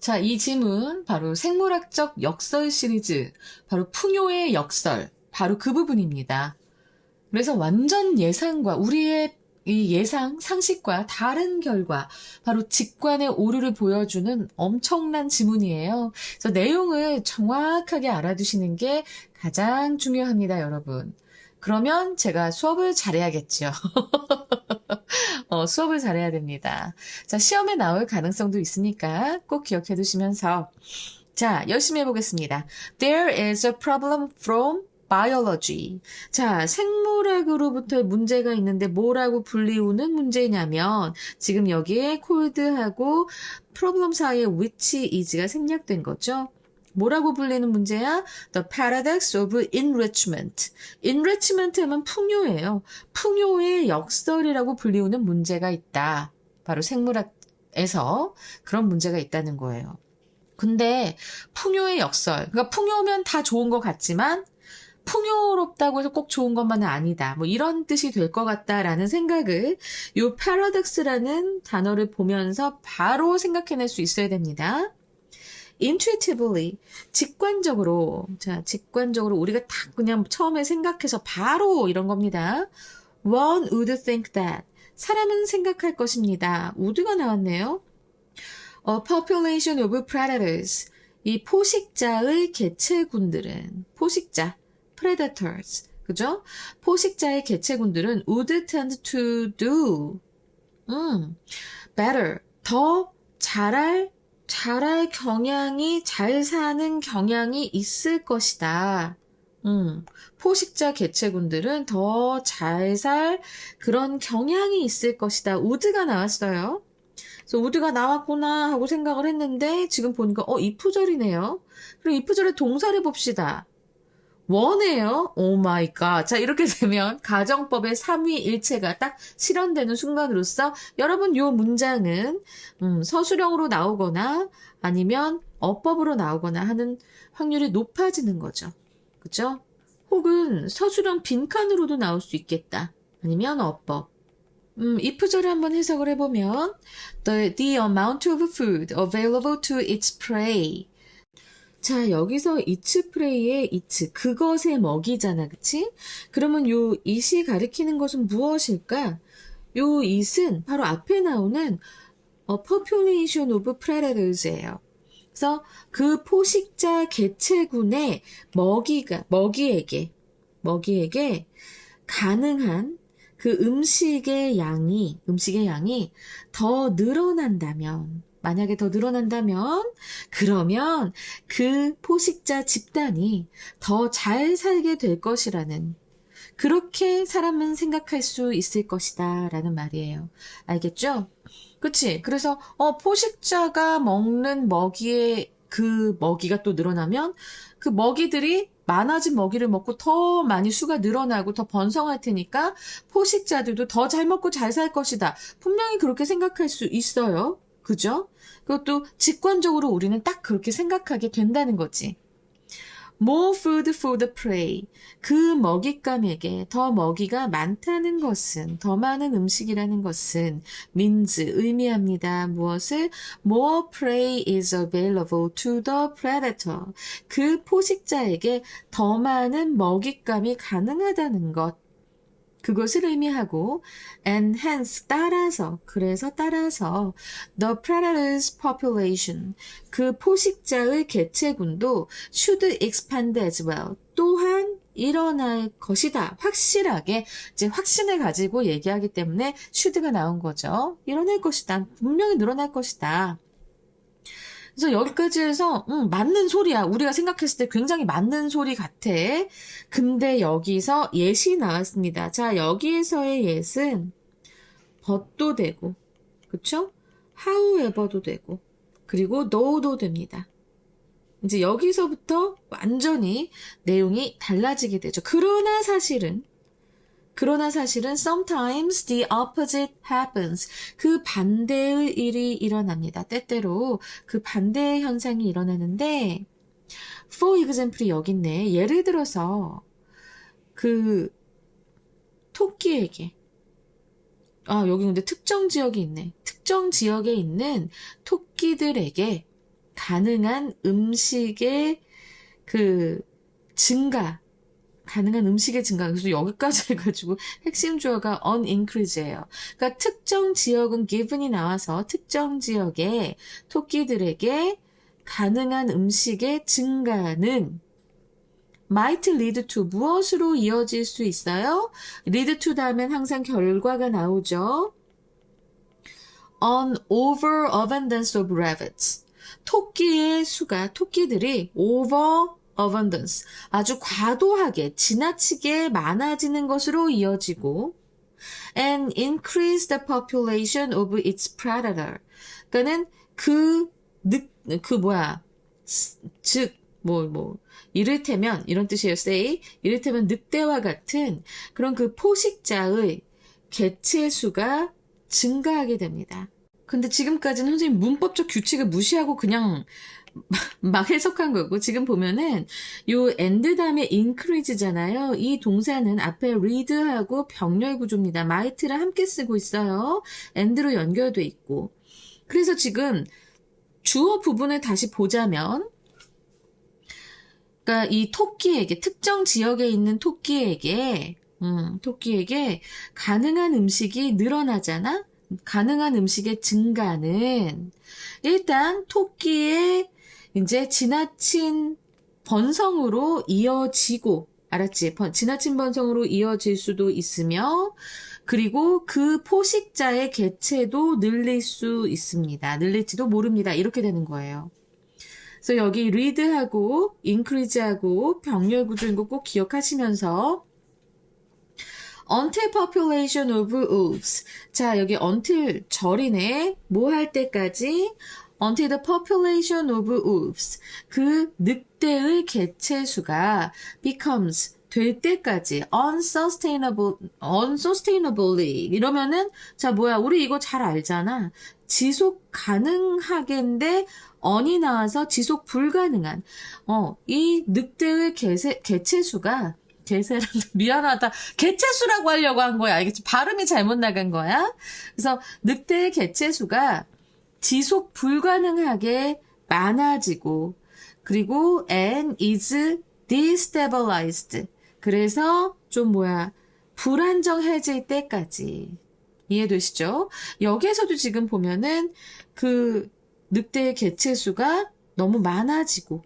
자, 이 지문 바로 생물학적 역설 시리즈, 바로 풍요의 역설, 바로 그 부분입니다. 그래서 완전 예상과 우리의 이 예상, 상식과 다른 결과, 바로 직관의 오류를 보여주는 엄청난 지문이에요. 그래서 내용을 정확하게 알아두시는 게 가장 중요합니다, 여러분. 그러면 제가 수업을 잘해야겠죠. 수업을 잘해야 됩니다. 자, 시험에 나올 가능성도 있으니까 꼭 기억해 두시면서 자, 열심히 해보겠습니다. There is a problem from biology. 자, 생물학으로부터 문제가 있는데 뭐라고 불리우는 문제냐면 지금 여기에 cold하고 problem 사이에 which is가 생략된 거죠. 뭐라고 불리는 문제야? The paradox of enrichment. enrichment 하면 풍요예요. 풍요의 역설이라고 불리우는 문제가 있다. 바로 생물학에서 그런 문제가 있다는 거예요. 근데 풍요의 역설, 그러니까 풍요면 다 좋은 것 같지만 풍요롭다고 해서 꼭 좋은 것만은 아니다. 뭐 이런 뜻이 될 것 같다라는 생각을 이 paradox라는 단어를 보면서 바로 생각해낼 수 있어야 됩니다. intuitively, 직관적으로, 자, 직관적으로 우리가 딱 그냥 처음에 생각해서 바로 이런 겁니다. One would think that. 사람은 생각할 것입니다. would가 나왔네요. A population of predators. 이 포식자의 개체군들은, 포식자, predators. 그죠? 포식자의 개체군들은 would tend to do, better. 더 잘할 경향이, 잘 사는 경향이 있을 것이다. 포식자 개체군들은 더 잘 살 그런 경향이 있을 것이다. would가 나왔어요. 그래서 would가 나왔구나 하고 생각을 했는데 지금 보니까 이프절이네요. 그럼 이프절의 동사를 봅시다. 원해요. 오 마이 갓. 자, 이렇게 되면 가정법의 삼위일체가 딱 실현되는 순간으로서 여러분 요 문장은 서술형으로 나오거나 아니면 어법으로 나오거나 하는 확률이 높아지는 거죠. 그죠? 혹은 서술형 빈칸으로도 나올 수 있겠다. 아니면 어법. if절을 한번 해석을 해보면 the amount of food available to its prey. 자, 여기서 its prey의 its, 그것의 먹이잖아, 그치? 그러면 요 it이 가리키는 것은 무엇일까? 요 it은 바로 앞에 나오는 population of predators예요. 그래서 그 포식자 개체군의 먹이에게 가능한 그 음식의 양이 더 늘어난다면, 만약에 더 늘어난다면, 그러면 그 포식자 집단이 더 잘 살게 될 것이라는, 그렇게 사람은 생각할 수 있을 것이다 라는 말이에요. 알겠죠? 그치? 그래서 포식자가 먹는 먹이의 그 먹이가 또 늘어나면 그 먹이들이 많아진 먹이를 먹고 더 많이 수가 늘어나고 더 번성할 테니까 포식자들도 더 잘 먹고 잘 살 것이다. 분명히 그렇게 생각할 수 있어요. 그죠? 그것도 직관적으로 우리는 딱 그렇게 생각하게 된다는 거지. More food for the prey. 그 먹잇감에게 더 먹이가 많다는 것은, 더 많은 음식이라는 것은 means, 의미합니다. 무엇을? More prey is available to the predator. 그 포식자에게 더 많은 먹잇감이 가능하다는 것. 그것을 의미하고 and hence 그래서 따라서 the predator's population 그 포식자의 개체군도 should expand as well 또한 일어날 것이다. 확실하게 이제 확신을 가지고 얘기하기 때문에 should가 나온 거죠. 일어날 것이다. 분명히 늘어날 것이다. 그래서 여기까지 해서 맞는 소리야. 우리가 생각했을 때 굉장히 맞는 소리 같아. 근데 여기서 yes이 나왔습니다. 자, 여기에서의 yes은 but도 되고, 그쵸? however도 되고, 그리고 no도 됩니다. 이제 여기서부터 완전히 내용이 달라지게 되죠. 그러나 사실은 sometimes the opposite happens. 그 반대의 일이 일어납니다. 때때로 그 반대의 현상이 일어나는데 for example이 여기 있네. 예를 들어서 그 토끼에게 여기 근데 특정 지역이 있네. 특정 지역에 있는 토끼들에게 가능한 음식의 그 증가, 가능한 음식의 증가. 그래서 여기까지 해가지고 핵심 주어가 on increase예요. 그러니까 특정 지역은 given이 나와서 특정 지역의 토끼들에게 가능한 음식의 증가는 might lead to 무엇으로 이어질 수 있어요? lead to 다음엔 항상 결과가 나오죠. an overabundance of rabbits. 토끼의 수가, 토끼들이 overabundance, 아주 과도하게, 지나치게 많아지는 것으로 이어지고 and increase the population of its predator. 그러니까는 이를테면, 이런 뜻이에요, say. 이를테면 늑대와 같은 그런 그 포식자의 개체 수가 증가하게 됩니다. 근데 지금까지는 선생님 문법적 규칙을 무시하고 그냥 막 해석한 거고, 지금 보면은 요 and 다음에 increase잖아요. 이 동사는 앞에 read하고 병렬 구조입니다. might를 함께 쓰고 있어요. and로 연결돼 있고. 그래서 지금 주어 부분을 다시 보자면, 그러니까 이 토끼에게, 특정 지역에 있는 토끼에게 가능한 음식이 늘어나잖아? 가능한 음식의 증가는 일단 토끼의 이제 지나친 번성으로 이어지고, 알았지? 지나친 번성으로 이어질 수도 있으며, 그리고 그 포식자의 개체도 늘릴 수 있습니다. 늘릴지도 모릅니다. 이렇게 되는 거예요. 그래서 여기 read하고 increase하고 병렬 구조인 거 꼭 기억하시면서 until population of wolves. 자, 여기 until 절이네. 뭐 할 때까지? until the population of wolves. 그 늑대의 개체 수가 becomes 될 때까지 unsustainably 이러면은 자 우리 이거 잘 알잖아. 지속 가능하게인데 on이 나와서 지속 불가능한 이 늑대의 개체 수가 미안하다. 개체수라고 하려고 한 거야. 알겠지? 발음이 잘못 나간 거야. 그래서 늑대의 개체수가 지속 불가능하게 많아지고, 그리고 and is destabilized. 그래서 좀 불안정해질 때까지. 이해되시죠? 여기에서도 지금 보면은 그 늑대의 개체수가 너무 많아지고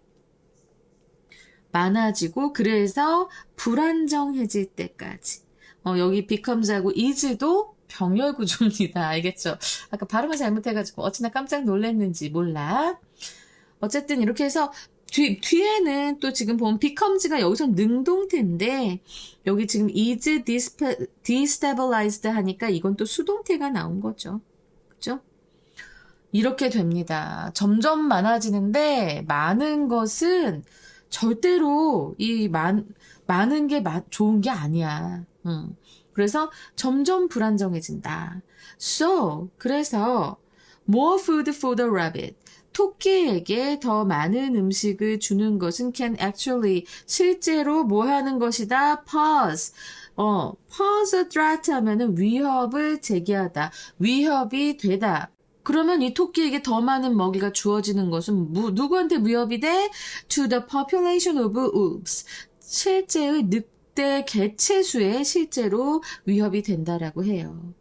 그래서 불안정해질 때까지. 여기 becomes하고 is도 병렬 구조입니다. 알겠죠? 아까 발음을 잘못해가지고 어찌나 깜짝 놀랐는지 몰라. 어쨌든 이렇게 해서 뒤에는 또 지금 보면 becomes가 여기서 능동태인데 여기 지금 is destabilized 하니까 이건 또 수동태가 나온 거죠. 그죠? 이렇게 됩니다. 점점 많아지는데 많은 것은 절대로 많은 게 좋은 게 아니야. 그래서 점점 불안정해진다. 그래서 more food for the rabbit. 토끼에게 더 많은 음식을 주는 것은 can actually 실제로 뭐 하는 것이다? pose a threat 하면은 위협을 제기하다. 위협이 되다. 그러면 이 토끼에게 더 많은 먹이가 주어지는 것은 누구한테 위협이 돼? To the population of wolves. 실제의 늑대 개체수에 실제로 위협이 된다라고 해요.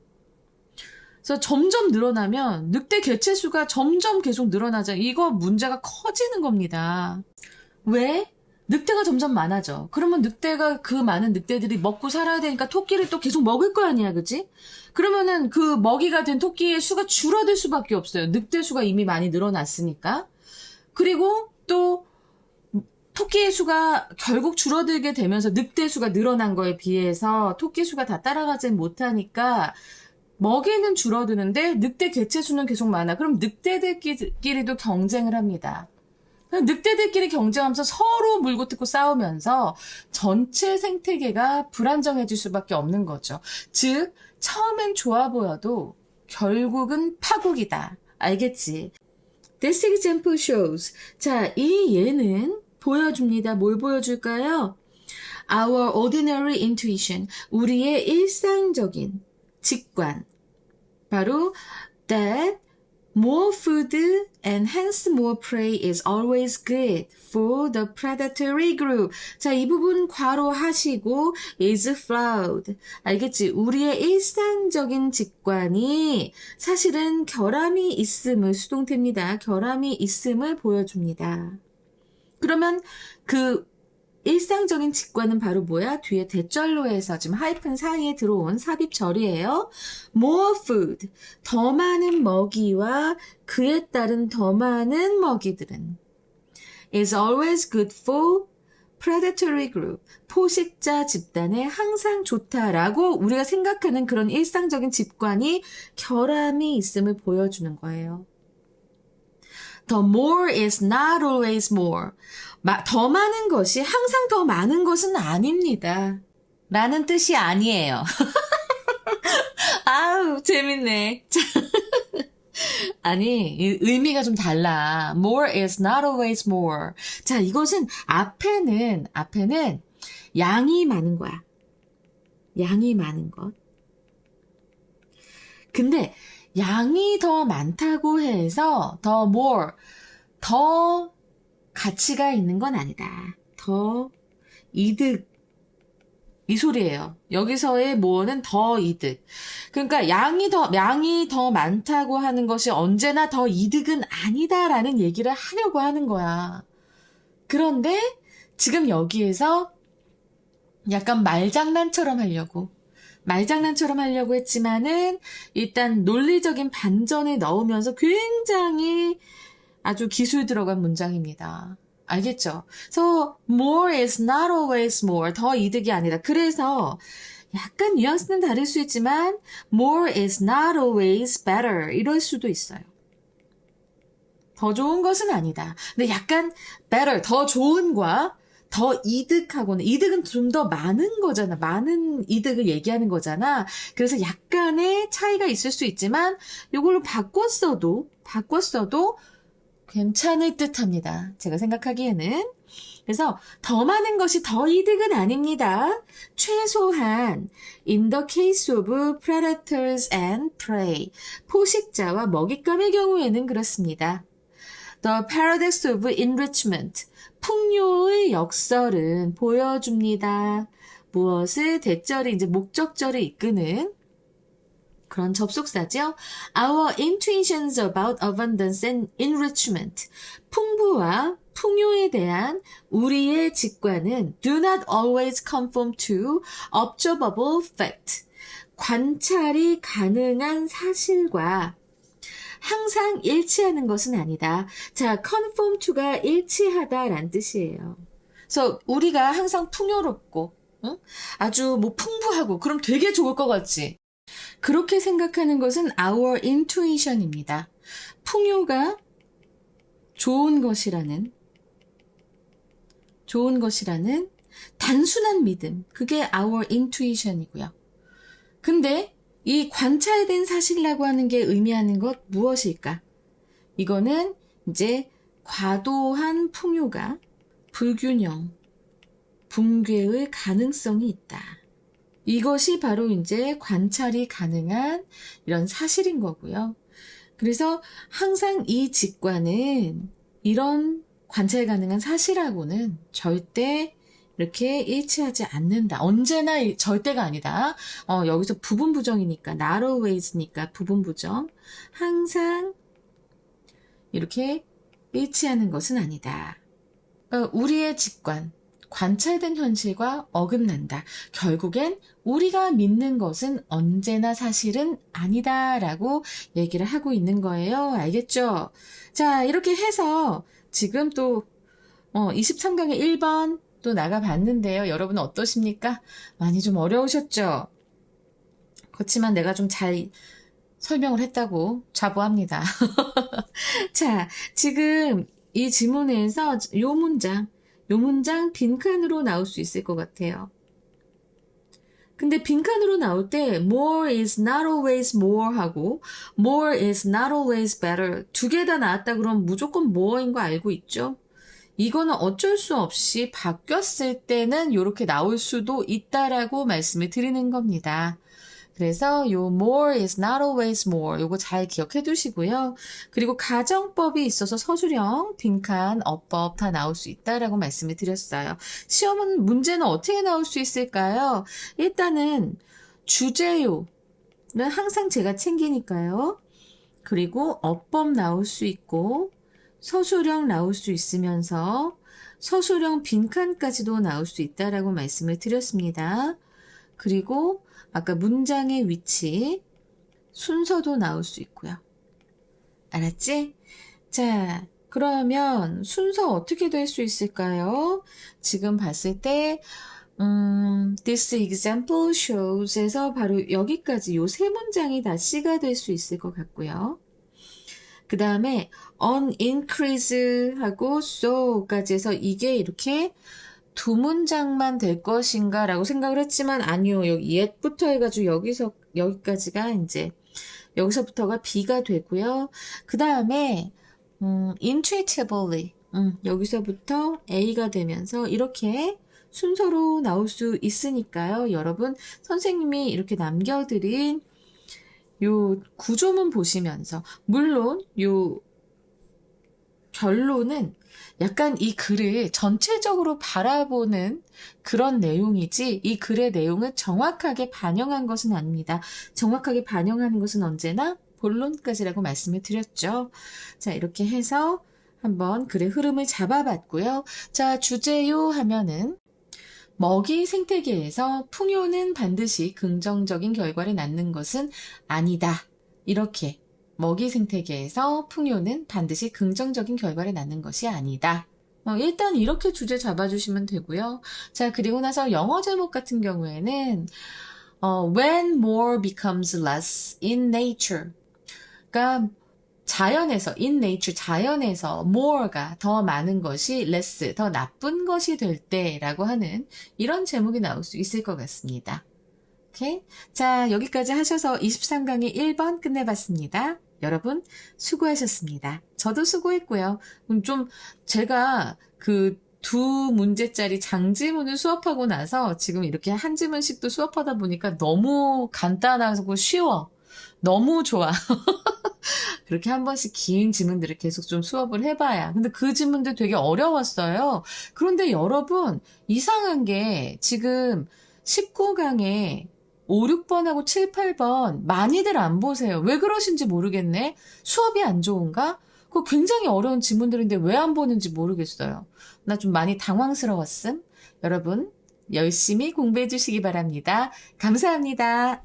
그래서 점점 늘어나면 늑대 개체수가 점점 계속 늘어나죠. 이거 문제가 커지는 겁니다. 왜? 늑대가 점점 많아져. 그러면 그 많은 늑대들이 먹고 살아야 되니까 토끼를 또 계속 먹을 거 아니야, 그치? 그러면은 그 먹이가 된 토끼의 수가 줄어들 수밖에 없어요. 늑대 수가 이미 많이 늘어났으니까. 그리고 또 토끼의 수가 결국 줄어들게 되면서 늑대 수가 늘어난 거에 비해서 토끼 수가 다 따라가지 못하니까 먹이는 줄어드는데 늑대 개체 수는 계속 많아. 그럼 늑대들끼리도 경쟁을 합니다. 늑대들끼리 경쟁하면서 서로 물고 뜯고 싸우면서 전체 생태계가 불안정해질 수밖에 없는 거죠. 즉 처음엔 좋아 보여도 결국은 파국이다. 알겠지? This example shows. 자, 이 예는 보여줍니다. 뭘 보여줄까요? Our ordinary intuition. 우리의 일상적인 직관. 바로 that More food and hence more prey is always good for the predatory group. 자, 이 부분 괄호하시고 is flawed. 알겠지? 우리의 일상적인 직관이 사실은 결함이 있음을, 수동태입니다. 결함이 있음을 보여줍니다. 그러면 그 일상적인 직관은 바로 뭐야? 뒤에 대절로 해서 지금 하이픈 사이에 들어온 삽입절이에요. More food, 더 많은 먹이와 그에 따른 더 많은 먹이들은 is always good for predatory group, 포식자 집단에 항상 좋다라고 우리가 생각하는 그런 일상적인 직관이 결함이 있음을 보여주는 거예요. The more is not always more. 더 많은 것이 항상 더 많은 것은 아닙니다. 라는 뜻이 아니에요. 아우, 재밌네. 아니, 의미가 좀 달라. More is not always more. 자, 이것은 앞에는 양이 많은 거야. 양이 많은 것. 근데 양이 더 많다고 해서 더 more, 더 가치가 있는 건 아니다. 더 이득, 이 소리예요. 여기서의 more는 더 이득. 그러니까 양이 더 많다고 하는 것이 언제나 더 이득은 아니다라는 얘기를 하려고 하는 거야. 그런데 지금 여기에서 약간 말장난처럼 하려고 했지만은 일단 논리적인 반전을 넣으면서 굉장히 아주 기술 들어간 문장입니다. 알겠죠? So, more is not always more. 더 이득이 아니다. 그래서 약간 뉘앙스는 다를 수 있지만 more is not always better. 이럴 수도 있어요. 더 좋은 것은 아니다. 근데 약간 better, 더 좋은과 더 이득하고는, 이득은 좀 더 많은 거잖아. 많은 이득을 얘기하는 거잖아. 그래서 약간의 차이가 있을 수 있지만 이걸로 바꿨어도 괜찮을 듯 합니다. 제가 생각하기에는. 그래서 더 많은 것이 더 이득은 아닙니다. 최소한 in the case of predators and prey, 포식자와 먹잇감의 경우에는 그렇습니다. The paradox of enrichment, 풍요의 역설은 보여줍니다. 무엇을? 대절이 이제 목적절을 이끄는 그런 접속사죠. Our intuitions about abundance and enrichment, 풍부와 풍요에 대한 우리의 직관은 do not always conform to observable fact, 관찰이 가능한 사실과 항상 일치하는 것은 아니다. 자, conform to가 일치하다라는 뜻이에요. 그래서 우리가 항상 풍요롭고 아주 뭐 풍부하고 그럼 되게 좋을 것 같지? 그렇게 생각하는 것은 our intuition입니다. 풍요가 좋은 것이라는 단순한 믿음, 그게 our intuition이고요. 근데 이 관찰된 사실이라고 하는 게 의미하는 것 무엇일까? 이거는 이제 과도한 풍요가 불균형, 붕괴의 가능성이 있다. 이것이 바로 이제 관찰이 가능한 이런 사실인 거고요. 그래서 항상 이 직관은 이런 관찰 가능한 사실하고는 절대 이렇게 일치하지 않는다. 언제나 절대가 아니다. 여기서 부분부정이니까, not always니까 부분부정. 항상 이렇게 일치하는 것은 아니다. 우리의 직관, 관찰된 현실과 어긋난다. 결국엔 우리가 믿는 것은 언제나 사실은 아니다라고 얘기를 하고 있는 거예요. 알겠죠? 자, 이렇게 해서 지금 또 23강의 1번 또 나가봤는데요. 여러분 어떠십니까? 많이 좀 어려우셨죠? 그렇지만 내가 좀 잘 설명을 했다고 자부합니다. 자, 지금 이 지문에서 요 문장 빈칸으로 나올 수 있을 것 같아요. 근데 빈칸으로 나올 때 more is not always more 하고 more is not always better 두 개 다 나왔다 그러면 무조건 more인 거 알고 있죠? 이거는 어쩔 수 없이 바뀌었을 때는 이렇게 나올 수도 있다라고 말씀을 드리는 겁니다. 그래서 요 more is not always more 요거 잘 기억해 두시고요. 그리고 가정법이 있어서 서술형, 빈칸, 어법 다 나올 수 있다라고 말씀을 드렸어요. 시험은 문제는 어떻게 나올 수 있을까요? 일단은 주제요는 항상 제가 챙기니까요. 그리고 어법 나올 수 있고 서술형 나올 수 있으면서 서술형 빈칸까지도 나올 수 있다라고 말씀을 드렸습니다. 그리고 아까 문장의 위치, 순서도 나올 수 있고요. 알았지? 자, 그러면 순서 어떻게 될 수 있을까요? 지금 봤을 때 This example shows에서 바로 여기까지 요 세 문장이 다 C가 될 수 있을 것 같고요. 그 다음에 on increase 하고 so까지 해서 이게 이렇게 두 문장만 될 것인가 라고 생각을 했지만 아니요. 여기 yet부터 해가지고 여기까지가 이제 여기서부터가 B가 되고요. 그 다음에 intuitively 여기서부터 A가 되면서 이렇게 순서로 나올 수 있으니까요. 여러분 선생님이 이렇게 남겨드린 요 구조문 보시면서 물론 요 결론은 약간 이 글을 전체적으로 바라보는 그런 내용이지 이 글의 내용을 정확하게 반영한 것은 아닙니다. 정확하게 반영하는 것은 언제나 본론까지라고 말씀을 드렸죠. 자, 이렇게 해서 한번 글의 흐름을 잡아봤고요. 자, 주제요 하면은 먹이 생태계에서 풍요는 반드시 긍정적인 결과를 낳는 것은 아니다. 이렇게 먹이 생태계에서 풍요는 반드시 긍정적인 결과를 낳는 것이 아니다. 일단 이렇게 주제 잡아주시면 되고요. 자, 그리고 나서 영어 제목 같은 경우에는 When more becomes less in nature. 그러니까 자연에서, in nature, 자연에서 more가 더 많은 것이 less, 더 나쁜 것이 될 때라고 하는 이런 제목이 나올 수 있을 것 같습니다. 오케이? 자, 여기까지 하셔서 23강의 1번 끝내봤습니다. 여러분, 수고하셨습니다. 저도 수고했고요. 좀 제가 그 두 문제짜리 장지문을 수업하고 나서 지금 이렇게 한 지문씩도 수업하다 보니까 너무 간단하고 쉬워. 너무 좋아. 그렇게 한 번씩 긴 지문들을 계속 좀 수업을 해봐야. 근데 그 지문들 되게 어려웠어요. 그런데 여러분, 이상한 게 지금 19강에 5, 6번하고 7, 8번 많이들 안 보세요. 왜 그러신지 모르겠네. 수업이 안 좋은가? 그거 굉장히 어려운 지문들인데 왜 안 보는지 모르겠어요. 나 좀 많이 당황스러웠음. 여러분, 열심히 공부해 주시기 바랍니다. 감사합니다.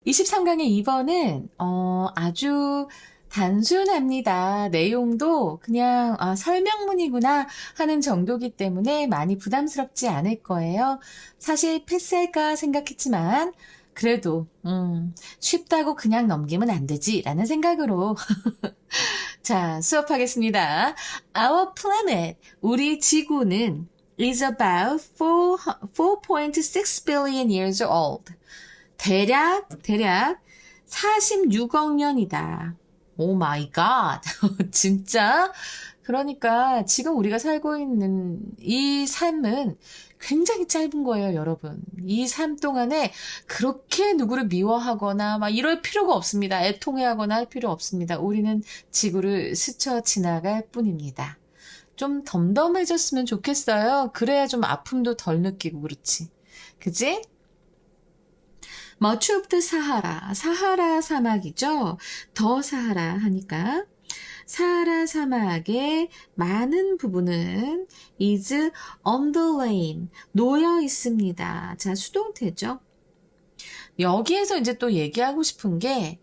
23강의 2번은 아주 단순합니다. 내용도 그냥 설명문이구나 하는 정도기 때문에 많이 부담스럽지 않을 거예요. 사실 패스할까 생각했지만 그래도 쉽다고 그냥 넘기면 안 되지 라는 생각으로 자, 수업하겠습니다. Our planet, 우리 지구는 is about 4.6 billion years old. 대략 46억 년이다. 오 마이 갓. 진짜? 그러니까 지금 우리가 살고 있는 이 삶은 굉장히 짧은 거예요, 여러분. 이 삶 동안에 그렇게 누구를 미워하거나 막 이럴 필요가 없습니다. 애통해하거나 할 필요 없습니다. 우리는 지구를 스쳐 지나갈 뿐입니다. 좀 덤덤해졌으면 좋겠어요. 그래야 좀 아픔도 덜 느끼고 그렇지. 그치? much of the Sahara. 사하라 사막이죠. 더 사하라 하니까. 사하라 사막의 많은 부분은 is underlain. 놓여 있습니다. 자, 수동태죠. 여기에서 이제 또 얘기하고 싶은 게,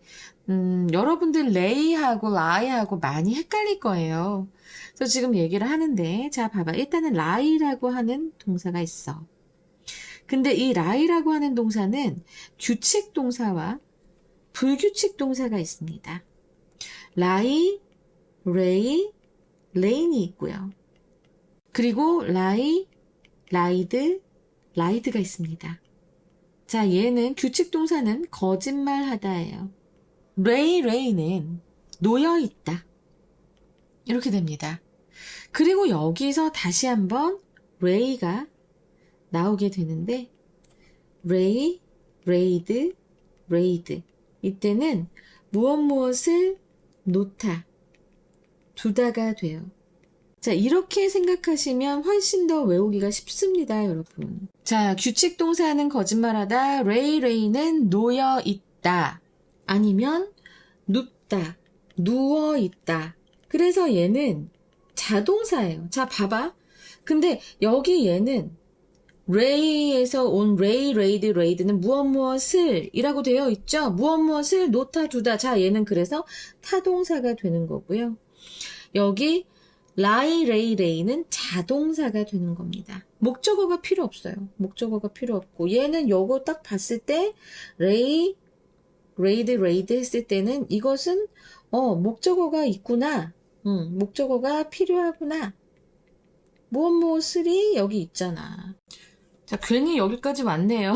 여러분들 lay하고 lie하고 많이 헷갈릴 거예요. 그래서 지금 얘기를 하는데, 자, 봐봐. 일단은 lie라고 하는 동사가 있어. 근데 이 lie라고 하는 동사는 규칙 동사와 불규칙 동사가 있습니다. lie, lay, lane이 있고요. 그리고 lie, lied, lied가 있습니다. 자, 얘는 규칙 동사는 거짓말하다예요. lay는 놓여있다. 이렇게 됩니다. 그리고 여기서 다시 한번 lay가 나오게 되는데 lay, laid, laid 이때는 무엇을 놓다, 두다가 돼요. 자, 이렇게 생각하시면 훨씬 더 외우기가 쉽습니다, 여러분. 자, 규칙 동사는 거짓말하다, lay는 놓여있다, 아니면 눕다, 누워있다. 그래서 얘는 자동사예요. 자, 봐봐. 근데 여기 얘는 lay에서 온 lay, laid, laid는 무엇을 이라고 되어 있죠. 무엇을 놓다, 두다. 자, 얘는 그래서 타동사가 되는 거고요. 여기 lie, lay, lay는 자동사가 되는 겁니다. 목적어가 필요 없어요. 목적어가 필요 없고 얘는 요거 딱 봤을 때 lay, laid, laid 했을 때는 이것은 목적어가 있구나. 목적어가 필요하구나. 무엇을이 여기 있잖아. 자, 괜히 여기까지 왔네요.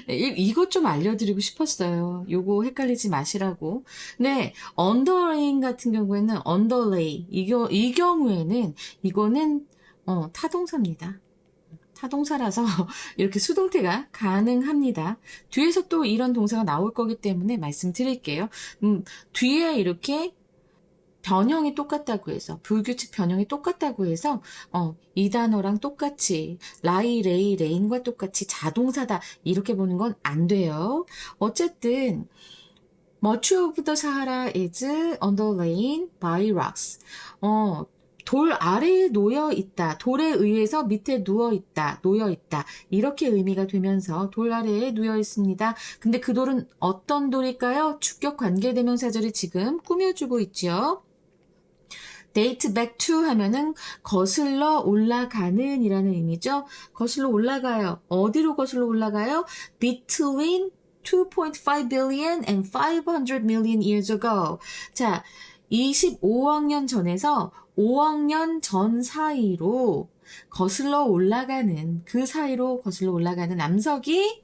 이것 좀 알려드리고 싶었어요. 요거 헷갈리지 마시라고. 네, underlaying 같은 경우에는 underlay. 이 경우에는 이거는 타동사입니다. 타동사라서 이렇게 수동태가 가능합니다. 뒤에서 또 이런 동사가 나올 거기 때문에 말씀드릴게요. 뒤에 이렇게 변형이 똑같다고 해서, 불규칙 변형이 똑같다고 해서 이 단어랑 똑같이 lie, lay, lane과 똑같이 자동사다 이렇게 보는 건 안 돼요. 어쨌든 much of the Sahara is underlain by rocks. 돌 아래에 놓여 있다. 돌에 의해서 밑에 누워 있다. 놓여 있다. 이렇게 의미가 되면서 돌 아래에 놓여 있습니다. 근데 그 돌은 어떤 돌일까요? 주격 관계대명사절이 지금 꾸며주고 있죠. date back to 하면은 거슬러 올라가는 이라는 의미죠. 거슬러 올라가요. 어디로 거슬러 올라가요? Between 2.5 billion and 500 million years ago. 자, 25억년 전에서 5억년 전 사이로 거슬러 올라가는, 그 사이로 거슬러 올라가는 암석이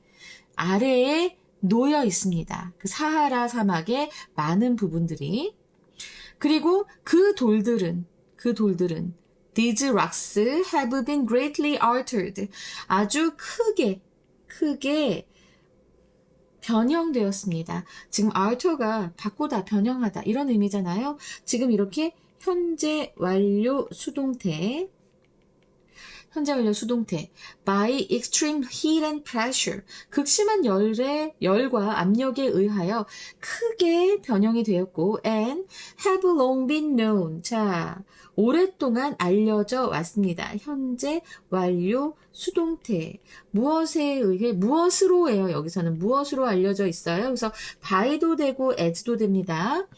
아래에 놓여 있습니다. 그 사하라 사막의 많은 부분들이. 그리고 그 돌들은 these rocks have been greatly altered. 아주 크게 변형되었습니다. 지금 alter가 바꾸다, 변형하다 이런 의미잖아요. 지금 이렇게 현재 완료 수동태 by extreme heat and pressure 극심한 열과 압력에 의하여 크게 변형이 되었고 and have long been known. 자, 오랫동안 알려져 왔습니다. 현재 완료 수동태 무엇에 의해 무엇으로예요. 여기서는 무엇으로 알려져 있어요. 그래서 by도 되고 as도 됩니다.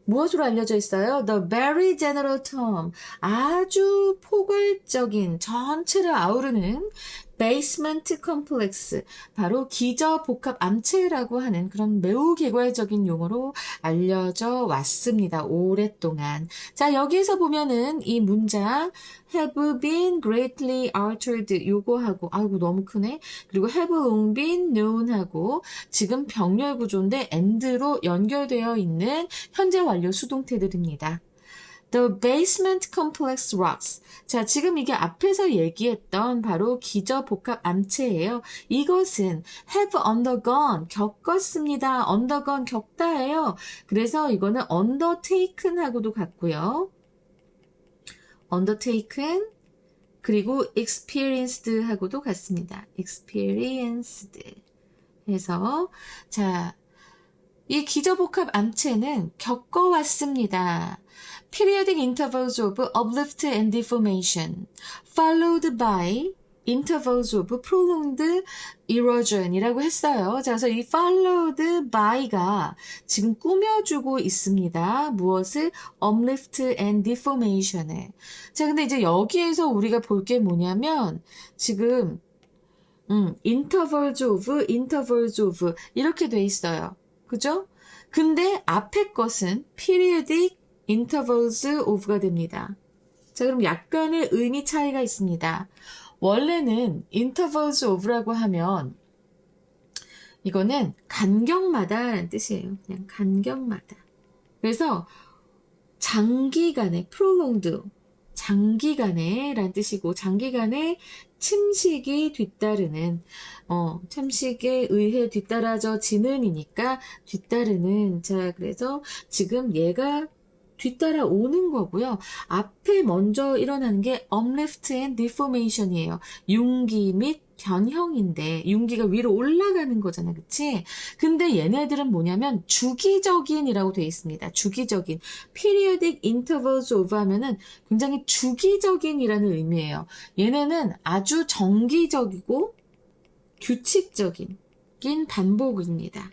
무엇으로 알려져 있어요? The very general term. 아주 포괄적인, 전체를 아우르는 basement complex. 바로 기저복합 암체라고 하는 그런 매우 개괄적인 용어로 알려져 왔습니다. 오랫동안. 자, 여기에서 보면은 이 문장 have been greatly altered 요거하고, 아이고 너무 크네. 그리고 have long been known 하고 지금 병렬 구조인데 and로 연결되어 있는 현재 완료 수동태들입니다. The basement complex rocks. 자, 지금 이게 앞에서 얘기했던 바로 기저복합 암체예요. 이것은 have undergone, 겪었습니다. undergone, 겪다예요. 그래서 이거는 undertaken 하고도 같고요. undertaken, 그리고 experienced 하고도 같습니다. experienced. 해서 자, 이 기저복합 암체는 겪어왔습니다. Periodic intervals of uplift and deformation followed by intervals of prolonged erosion 이라고 했어요. 자, 그래서 이 followed by가 지금 꾸며주고 있습니다. 무엇을? uplift and deformation을. 자, 근데 이제 여기에서 우리가 볼 게 뭐냐면 지금 intervals of 이렇게 돼 있어요. 그죠? 근데 앞에 것은 periodic intervals of가 됩니다. 자, 그럼 약간의 의미 차이가 있습니다. 원래는 intervals of라고 하면 이거는 간격마다라는 뜻이에요. 그냥 간격마다. 그래서 장기간의 prolonged 장기간의 라는 뜻이고 장기간의 침식이 뒤따르는 침식에 의해 뒤따라져지는 이니까 뒤따르는 자 그래서 지금 얘가 뒤따라오는 거고요. 앞에 먼저 일어나는 게 uplift and deformation이에요. 융기 및 변형인데 융기가 위로 올라가는 거잖아. 그치? 근데 얘네들은 뭐냐면 주기적인이라고 되어 있습니다. 주기적인. periodic intervals of 하면은 굉장히 주기적인이라는 의미예요. 얘네는 아주 정기적이고 규칙적인 반복입니다.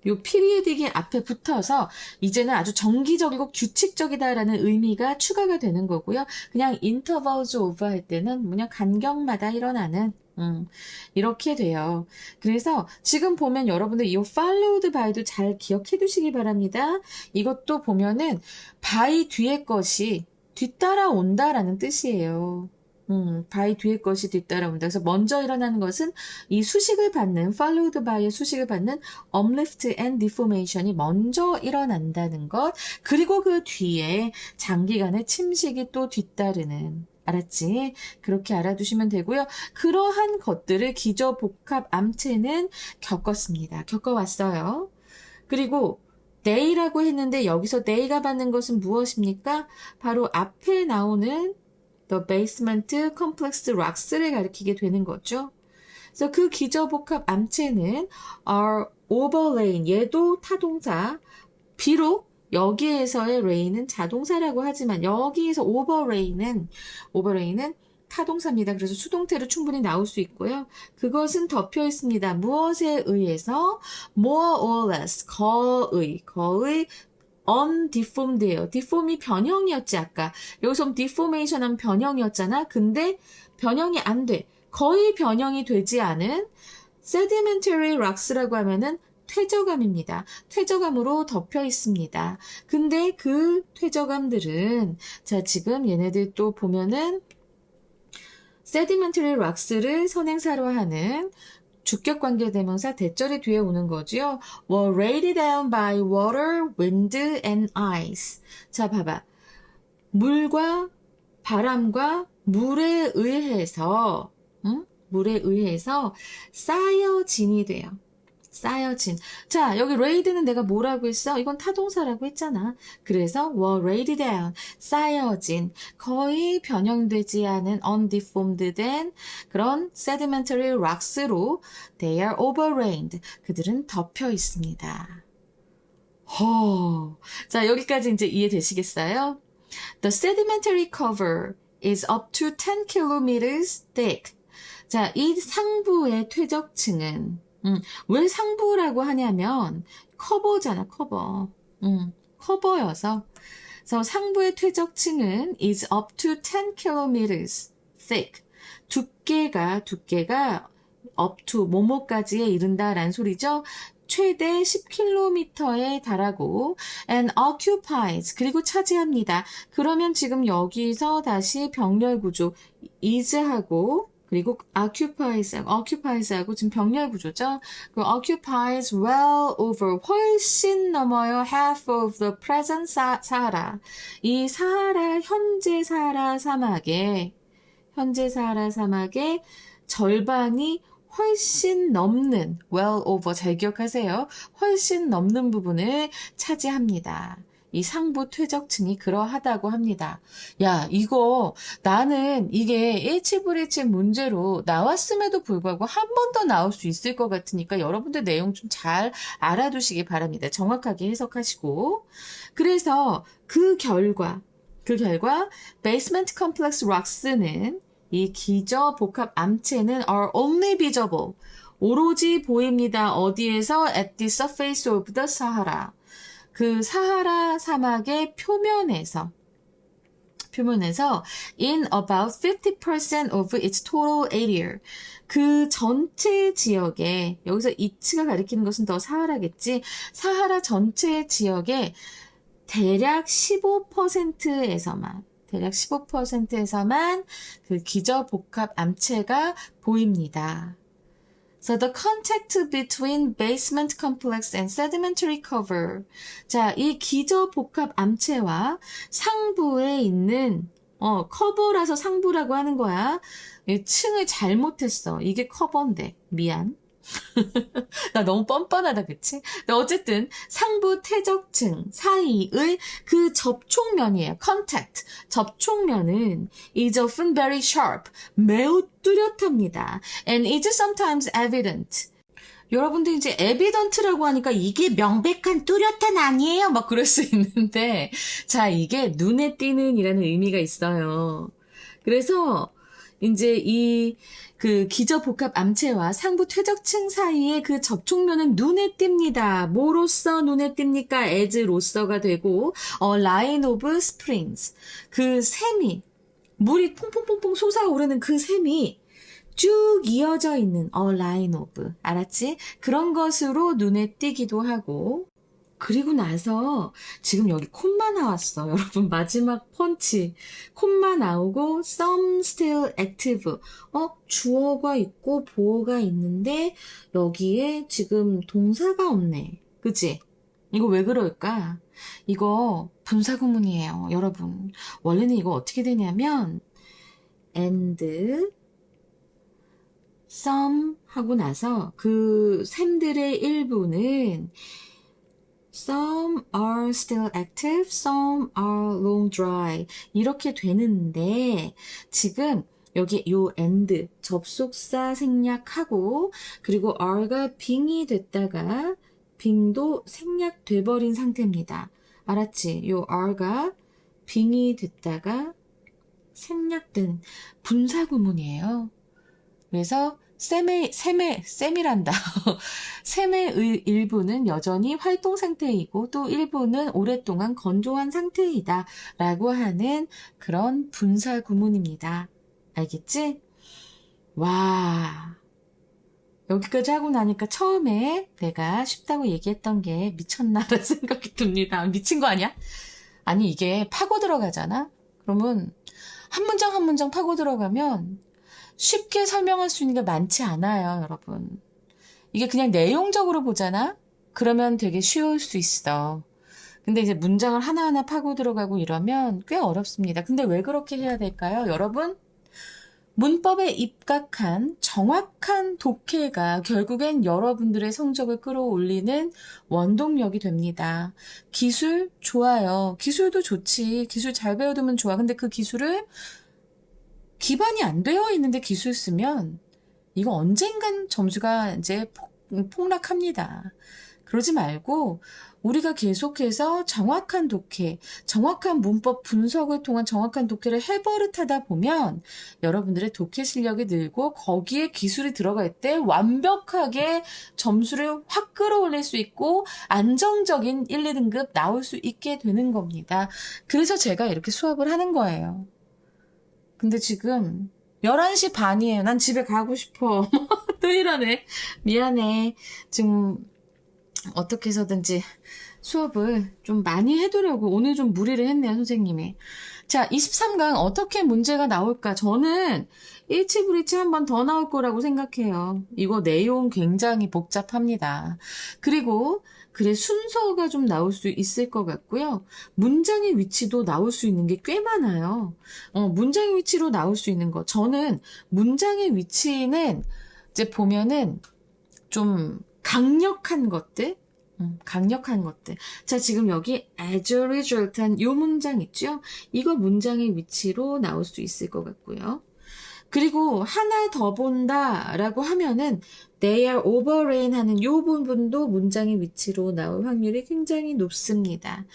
요 피리어딕이 앞에 붙어서 이제는 아주 정기적이고 규칙적이다라는 의미가 추가가 되는 거고요. 그냥 intervals of 할 때는 그냥 간격마다 일어나는 이렇게 돼요. 그래서 지금 보면 여러분들 이 followed by도 잘 기억해 두시기 바랍니다. 이것도 보면은 by 뒤에 것이 뒤따라온다라는 뜻이에요. by 뒤에 것이 뒤따라온다. 그래서 먼저 일어나는 것은 이 수식을 받는 followed by의 수식을 받는 uplift and deformation이 먼저 일어난다는 것. 그리고 그 뒤에 장기간의 침식이 또 뒤따르는. 알았지? 그렇게 알아두시면 되고요. 그러한 것들을 기저복합 암체는 겪었습니다. 겪어왔어요. 그리고 they라고 했는데 여기서 they가 받는 것은 무엇입니까? 바로 앞에 나오는 the basement complex rocks를 가리키게 되는 거죠. 그래서 그 기저복합 암체는 are overlain, 얘도 타동사, 비록 여기에서의 lay는 자동사라고 하지만 여기에서 overlay는 타동사입니다. 그래서 수동태로 충분히 나올 수 있고요. 그것은 덮여 있습니다. 무엇에 의해서? more or less, 거의 undeformed예요. deform이 변형이었지 아까. 여기서 deformation 하면 변형이었잖아. 근데 변형이 안 돼. 거의 변형이 되지 않은 sedimentary rocks라고 하면은 퇴적암입니다. 퇴적암으로 덮여 있습니다. 근데 그 퇴적암들은 자 지금 얘네들 또 보면은 sedimentary rocks를 선행사로 하는 주격관계대명사 대절이 뒤에 오는 거지요. were weighted down by water, wind, and ice. 자, 봐봐. 물과 바람과 물에 의해서, 물에 의해서 쌓여진이 돼요. 쌓여진. 자, 여기 raid는 내가 뭐라고 했어? 이건 타동사라고 했잖아. 그래서 were weighted down, 쌓여진, 거의 변형되지 않은 undeformed 된 그런 sedimentary rocks로 they are overlaid. 그들은 덮여 있습니다. 자, 여기까지 이제 이해되시겠어요? The sedimentary cover is up to 10 kilometers thick. 자, 이 상부의 퇴적층은 왜 상부라고 하냐면 커버잖아, 커버. 커버여서. 그래서 상부의 퇴적층은 is up to 10 kilometers thick. 두께가 up to 뭐뭐까지에 이른다라는 소리죠. 최대 10km에 달하고 and occupies 그리고 차지합니다. 그러면 지금 여기서 다시 병렬 구조 is하고 그리고 occupies하고 지금 병렬 구조죠. 그 occupies well over 훨씬 넘어요. half of the present Sahara. 이 현재 사하라 사막의 절반이 훨씬 넘는 well over 잘 기억하세요. 훨씬 넘는 부분을 차지합니다. 이 상부 퇴적층이 그러하다고 합니다. 야, 이거 나는 이게 일치불일치 문제로 나왔음에도 불구하고 한 번 더 나올 수 있을 것 같으니까 여러분들 내용 좀 잘 알아두시기 바랍니다. 정확하게 해석하시고. 그래서 그 결과 basement complex rocks는 이 기저 복합 암체는 are only visible. 오로지 보입니다. 어디에서? At the surface of the Sahara. 그 사하라 사막의 표면에서 in about 50% of its total area. 그 전체 지역에, 여기서 이츠가 가리키는 것은 더 사하라겠지. 사하라 전체 지역에 대략 15%에서만 그 기저복합 암체가 보입니다. So the contact between basement complex and sedimentary cover. 자, 이 기저복합 암체와 상부에 있는 커버라서 상부라고 하는 거야. 이 층을 잘못했어. 이게 커버인데 미안. 나 너무 뻔뻔하다, 그치? 근데 어쨌든 상부 퇴적층 사이의 그 접촉면이에요. contact. 접촉면은 is often very sharp. 매우 뚜렷합니다. and is sometimes evident. 여러분들 이제 evident라고 하니까 이게 명백한 뚜렷한 아니에요? 막 그럴 수 있는데, 자, 이게 눈에 띄는 이라는 의미가 있어요. 그래서 이제 그 기저복합 암체와 상부 퇴적층 사이의 그 접촉면은 눈에 띕니다. 뭐로써 눈에 띕니까? as로서가 되고, line of springs. 그 샘이, 물이 퐁퐁퐁퐁 솟아오르는 그 샘이 쭉 이어져 있는 line of. 알았지? 그런 것으로 눈에 띄기도 하고, 그리고 나서 지금 여기 콤마 나왔어. 여러분 마지막 펀치. 콤마 나오고 some still active. 주어가 있고 보어가 있는데 여기에 지금 동사가 없네. 그치? 이거 왜 그럴까? 이거 분사구문이에요. 여러분. 원래는 이거 어떻게 되냐면 and some 하고 나서 그 샘들의 일부는 Some are still active, some are long dry. 이렇게 되는데, 지금 여기 요 and, 접속사 생략하고, 그리고 are가 being이 됐다가, being도 생략돼 버린 상태입니다. 알았지? 요 are가 being이 됐다가 생략된 분사구문이에요. 그래서 셈이란다. 셈의 일부는 여전히 활동 상태이고 또 일부는 오랫동안 건조한 상태이다 라고 하는 그런 분사 구문입니다. 알겠지? 와, 여기까지 하고 나니까 처음에 내가 쉽다고 얘기했던 게 미쳤나라는 생각이 듭니다. 미친 거 아니야? 아니, 이게 파고 들어가잖아? 그러면 한 문장 한 문장 파고 들어가면 쉽게 설명할 수 있는 게 많지 않아요, 여러분. 이게 그냥 내용적으로 보잖아? 그러면 되게 쉬울 수 있어. 근데 이제 문장을 하나하나 파고 들어가고 이러면 꽤 어렵습니다. 근데 왜 그렇게 해야 될까요? 여러분, 문법에 입각한 정확한 독해가 결국엔 여러분들의 성적을 끌어올리는 원동력이 됩니다. 기술 좋아요. 기술도 좋지. 기술 잘 배워두면 좋아. 근데 그 기술을 기반이 안 되어 있는데 기술 쓰면 이거 언젠간 점수가 이제 폭락합니다. 그러지 말고 우리가 계속해서 정확한 독해, 정확한 문법 분석을 통한 정확한 독해를 해버릇하다 보면 여러분들의 독해 실력이 늘고 거기에 기술이 들어갈 때 완벽하게 점수를 확 끌어올릴 수 있고 안정적인 1, 2등급 나올 수 있게 되는 겁니다. 그래서 제가 이렇게 수업을 하는 거예요. 근데 지금 11시 반이에요. 난 집에 가고 싶어. 또 이러네. 미안해. 지금 어떻게 해서든지 수업을 좀 많이 해두려고 오늘 좀 무리를 했네요, 선생님이. 자, 23강 어떻게 문제가 나올까? 저는 일치불이치 한 번 더 나올 거라고 생각해요. 이거 내용 굉장히 복잡합니다. 그리고 글의 순서가 좀 나올 수 있을 것 같고요. 문장의 위치도 나올 수 있는 게 꽤 많아요. 문장의 위치로 나올 수 있는 거. 저는 문장의 위치는 이제 보면은 좀 강력한 것들, 강력한 것들. 자, 지금 여기 as a result한 요 문장 있죠? 이거 문장의 위치로 나올 수 있을 것 같고요. 그리고 하나 더 본다라고 하면은 they are overrain 하는 요 부분도 문장의 위치로 나올 확률이 굉장히 높습니다.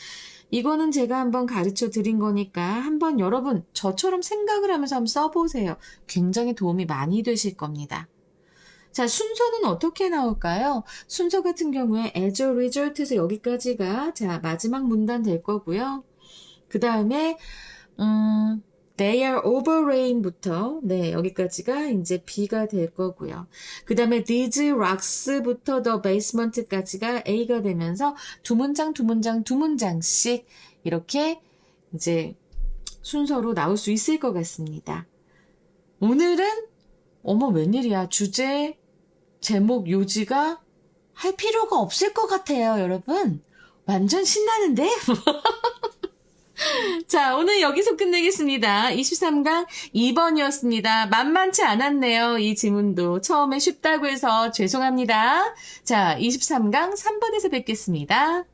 이거는 제가 한번 가르쳐 드린 거니까 한번 여러분 저처럼 생각을 하면서 한번 써보세요. 굉장히 도움이 많이 되실 겁니다. 자, 순서는 어떻게 나올까요? 순서 같은 경우에 as a result에서 여기까지가 자 마지막 문단 될 거고요. 그 다음에 they are overrain부터 네 여기까지가 이제 B가 될 거고요. 그 다음에 these rocks부터 the basement까지가 A가 되면서 두 문장씩 이렇게 이제 순서로 나올 수 있을 것 같습니다. 오늘은 어머 웬일이야 주제 제목 요지가 할 필요가 없을 것 같아요, 여러분. 완전 신나는데? 자, 오늘 여기서 끝내겠습니다. 23강 2번이었습니다. 만만치 않았네요. 이 지문도 처음에 쉽다고 해서 죄송합니다. 자, 23강 3번에서 뵙겠습니다.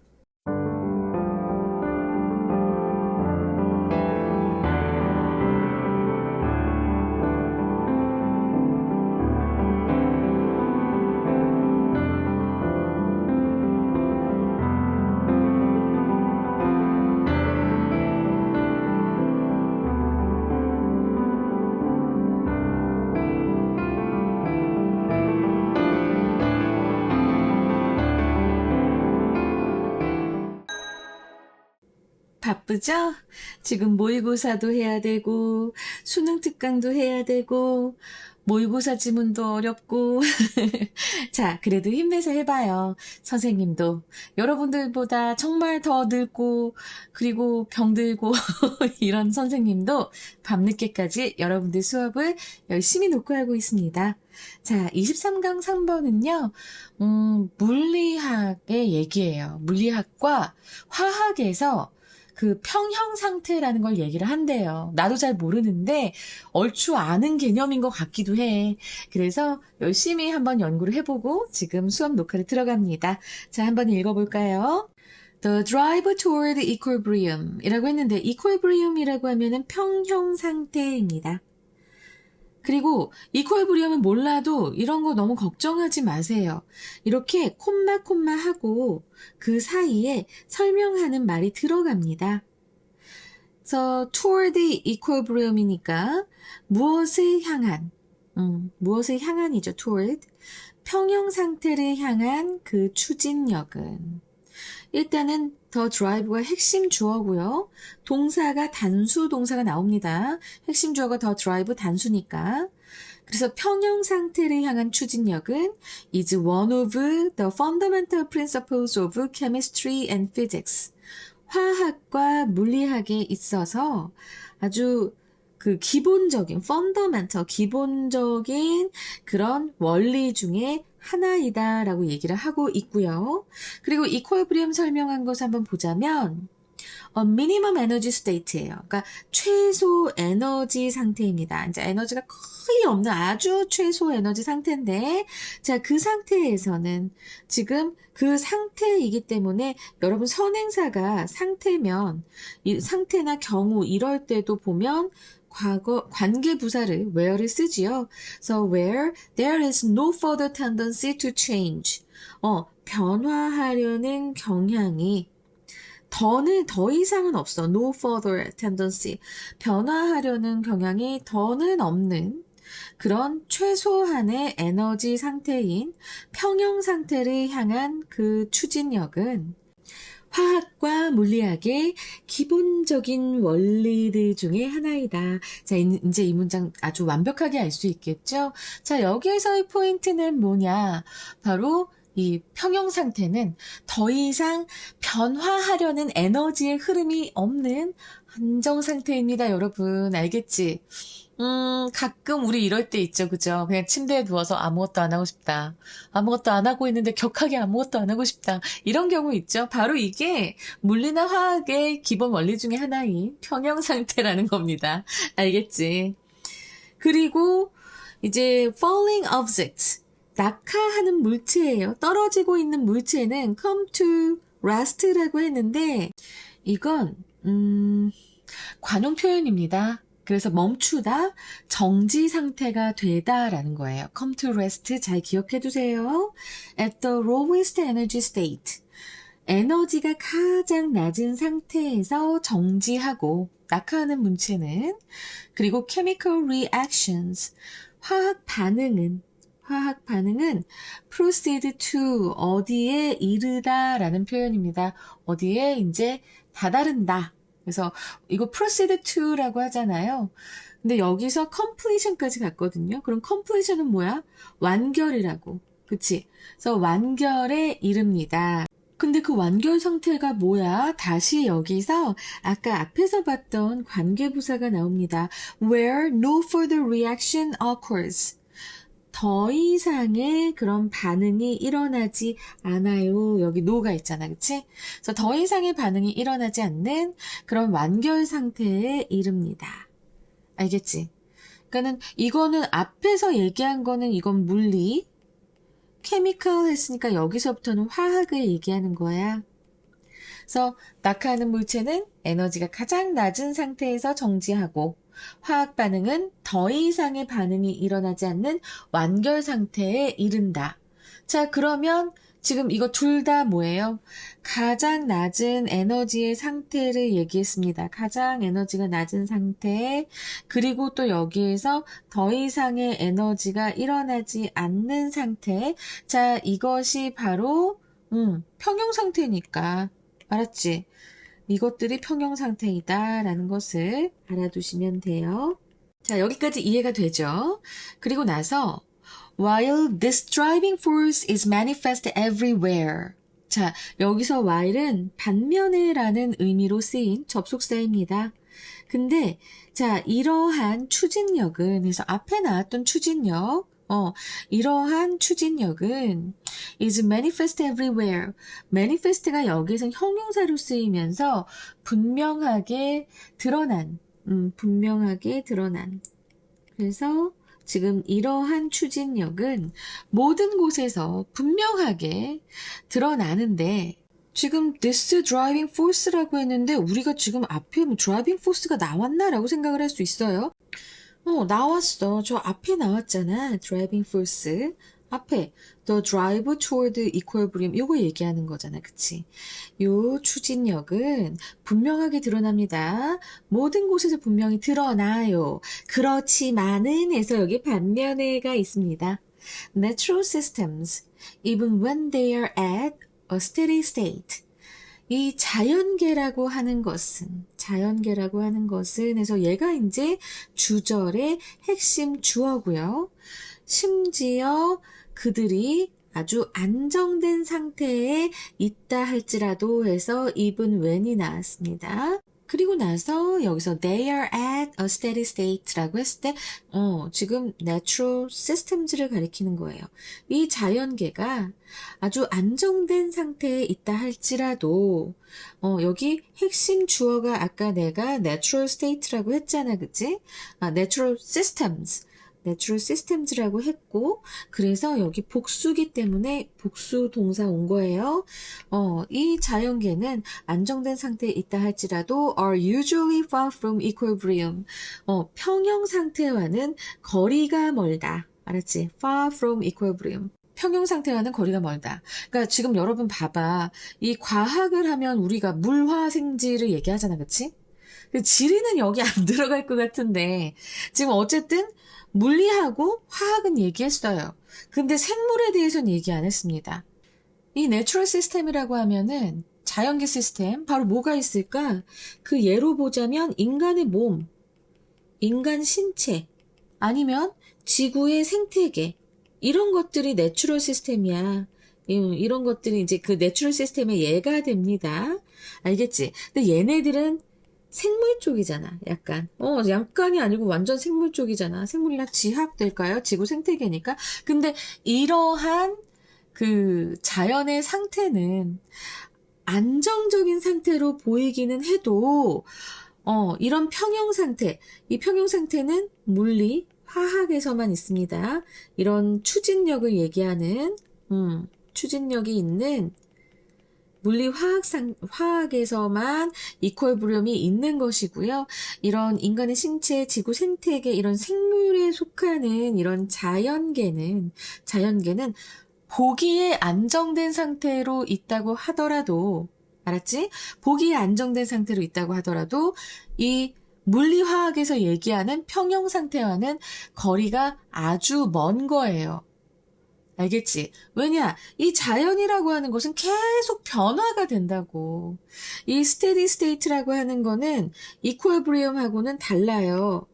바쁘죠? 지금 모의고사도 해야 되고, 수능 특강도 해야 되고, 모의고사 지문도 어렵고. 자, 그래도 힘내서 해봐요. 선생님도 여러분들보다 정말 더 늙고, 그리고 병들고, 이런 선생님도 밤늦게까지 여러분들 수업을 열심히 녹화하고 있습니다. 자, 23강 3번은요, 물리학의 얘기예요. 물리학과 화학에서 그 평형 상태라는 걸 얘기를 한대요. 나도 잘 모르는데 얼추 아는 개념인 것 같기도 해. 그래서 열심히 한번 연구를 해보고 지금 수업 녹화를 들어갑니다. 자, 한번 읽어볼까요? The drive toward equilibrium 이라고 했는데 equilibrium이라고 하면은 평형 상태입니다. 그리고 이퀄브리움은 몰라도 이런 거 너무 걱정하지 마세요. 이렇게 콤마 하고 그 사이에 설명하는 말이 들어갑니다. 그래서 toward equilibrium이니까 무엇을 향한, 무엇을 향한이죠. toward. 평형 상태를 향한 그 추진력은. 일단은 the drive가 핵심 주어고요. 동사가 단수 동사가 나옵니다. 핵심 주어가 the drive 단수니까. 그래서 평형 상태를 향한 추진력은 is one of the fundamental principles of chemistry and physics. 화학과 물리학에 있어서 아주 그 기본적인 fundamental 기본적인 그런 원리 중에 하나이다라고 얘기를 하고 있고요. 그리고 이퀄브리움 설명한 것을 한번 보자면 minimum energy state예요. 그러니까 최소 에너지 상태입니다. 이제 에너지가 거의 없는 아주 최소 에너지 상태인데 자, 그 상태에서는 지금 그 상태이기 때문에 여러분 선행사가 상태면 이 상태나 경우 이럴 때도 보면 과거 관계 부사를 where를 쓰지요. So where there is no further tendency to change. 변화하려는 경향이 더 이상은 없어. No further tendency. 변화하려는 경향이 더는 없는 그런 최소한의 에너지 상태인 평형 상태를 향한 그 추진력은 화학과 물리학의 기본적인 원리들 중에 하나이다. 자, 이제 이 문장 아주 완벽하게 알 수 있겠죠? 자, 여기에서의 포인트는 뭐냐? 바로 이 평형 상태는 더 이상 변화하려는 에너지의 흐름이 없는 안정 상태입니다, 여러분. 알겠지? 가끔 우리 이럴 때 있죠, 그죠? 그냥 침대에 누워서 아무것도 안 하고 싶다. 아무것도 안 하고 있는데 격하게 아무것도 안 하고 싶다. 이런 경우 있죠? 바로 이게 물리나 화학의 기본 원리 중에 하나인 평형 상태라는 겁니다. 알겠지? 그리고 이제 falling objects. 낙하하는 물체예요. 떨어지고 있는 물체는 come to rest라고 했는데 이건 관용 표현입니다. 그래서 멈추다, 정지 상태가 되다라는 거예요. come to rest 잘 기억해 두세요. at the lowest energy state. 에너지가 가장 낮은 상태에서 정지하고 낙하하는 물체는 그리고 chemical reactions. 화학 반응은 proceed to 어디에 이르다라는 표현입니다. 어디에 이제 다다른다. 그래서 이거 proceed to라고 하잖아요. 근데 여기서 completion까지 갔거든요. 그럼 completion은 뭐야? 완결이라고. 그치? 그래서 완결에 이릅니다. 근데 그 완결 상태가 뭐야? 다시 여기서 아까 앞에서 봤던 관계부사가 나옵니다. Where no further reaction occurs. 더 이상의 그런 반응이 일어나지 않아요. 여기 no가 있잖아. 그치? 그래서 더 이상의 반응이 일어나지 않는 그런 완결 상태에 이릅니다. 알겠지? 그러니까는 이거는 앞에서 얘기한 거는 이건 물리, chemical 했으니까 여기서부터는 화학을 얘기하는 거야. 그래서 낙하하는 물체는 에너지가 가장 낮은 상태에서 정지하고 화학 반응은 더 이상의 반응이 일어나지 않는 완결 상태에 이른다. 자, 그러면 지금 이거 둘 다 뭐예요? 가장 낮은 에너지의 상태를 얘기했습니다. 가장 에너지가 낮은 상태, 그리고 또 여기에서 더 이상의 에너지가 일어나지 않는 상태. 자, 이것이 바로 평형 상태니까. 알았지? 이것들이 평형 상태이다라는 것을 알아두시면 돼요. 자, 여기까지 이해가 되죠? 그리고 나서 While this driving force is manifest everywhere. 자, 여기서 while은 반면에라는 의미로 쓰인 접속사입니다. 근데 자, 이러한 추진력은 그래서 앞에 나왔던 추진력 이러한 추진력은 is manifest everywhere. manifest가 여기서 형용사로 쓰이면서 분명하게 드러난. 그래서 지금 이러한 추진력은 모든 곳에서 분명하게 드러나는데 지금 this driving force라고 했는데 우리가 지금 앞에 뭐 driving force가 나왔나라고 생각을 할 수 있어요. 나왔어. 저 앞에 나왔잖아. driving force. 앞에 the drive toward equilibrium 이거 얘기하는 거잖아. 그치? 요 추진력은 분명하게 드러납니다. 모든 곳에서 분명히 드러나요. 그렇지만은 해서 여기 반면에가 있습니다. Natural systems, even when they are at a steady state. 이 자연계라고 하는 것은 해서 얘가 이제 주절의 핵심 주어고요. 심지어 그들이 아주 안정된 상태에 있다 할지라도 해서 even when이 나왔습니다. 그리고 나서 여기서 they are at a steady state라고 했을 때 지금 natural systems를 가리키는 거예요. 이 자연계가 아주 안정된 상태에 있다 할지라도 여기 핵심 주어가 아까 내가 natural state라고 했잖아. 그치? natural systems라고 했고 그래서 여기 복수기 때문에 복수 동사 온 거예요. 이 자연계는 안정된 상태에 있다 할지라도 are usually far from equilibrium. 평형 상태와는 거리가 멀다. 알았지? far from equilibrium. 평형 상태와는 거리가 멀다. 그러니까 지금 여러분 봐봐. 이 과학을 하면 우리가 물화생지를 얘기하잖아. 그치? 지리는 여기 안 들어갈 것 같은데 지금 어쨌든 물리하고 화학은 얘기했어요. 근데 생물에 대해서는 얘기 안 했습니다. 이 내추럴 시스템이라고 하면은 자연계 시스템 바로 뭐가 있을까? 그 예로 보자면 인간의 몸, 인간 신체, 아니면 지구의 생태계 이런 것들이 내추럴 시스템이야. 이런 것들이 이제 그 내추럴 시스템의 예가 됩니다. 알겠지? 근데 얘네들은 생물 쪽이잖아. 약간이 아니고 완전 생물 쪽이잖아. 생물이랑 지학 될까요? 지구 생태계니까. 근데 이러한 그 자연의 상태는 안정적인 상태로 보이기는 해도 이런 평형 상태, 이 평형 상태는 물리, 화학에서만 있습니다. 이런 추진력을 얘기하는, 추진력이 있는 화학에서만 이퀄브리엄이 있는 것이고요. 이런 인간의 신체, 지구 생태계, 이런 생물에 속하는 이런 자연계는 보기에 안정된 상태로 있다고 하더라도, 알았지? 보기에 안정된 상태로 있다고 하더라도 이 물리화학에서 얘기하는 평형 상태와는 거리가 아주 먼 거예요. 알겠지? 왜냐? 이 자연이라고 하는 것은 계속 변화가 된다고. 이 스테디 스테이트라고 하는 거는 이퀄브리엄하고는 달라요.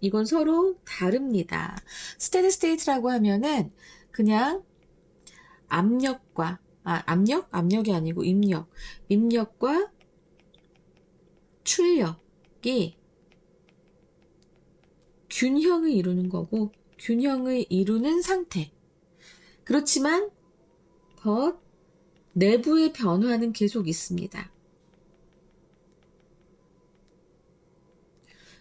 이건 서로 다릅니다. 스테디 스테이트라고 하면은 그냥 압력이 아니고 입력과 출력이 균형을 이루는 거고, 균형을 이루는 상태. 그렇지만 내부의 변화는 계속 있습니다.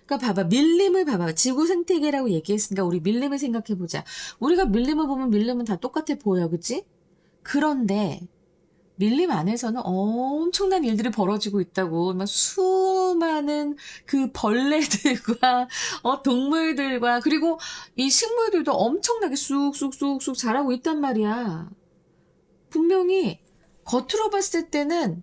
그러니까 봐봐, 밀림을 봐봐. 지구 생태계라고 얘기했으니까 우리 밀림을 생각해보자. 우리가 밀림을 보면 밀림은 다 똑같아 보여, 그치? 그런데 밀림 안에서는 엄청난 일들이 벌어지고 있다고. 막 수많은 그 벌레들과 동물들과 그리고 이 식물들도 엄청나게 쑥쑥쑥쑥 자라고 있단 말이야. 분명히 겉으로 봤을 때는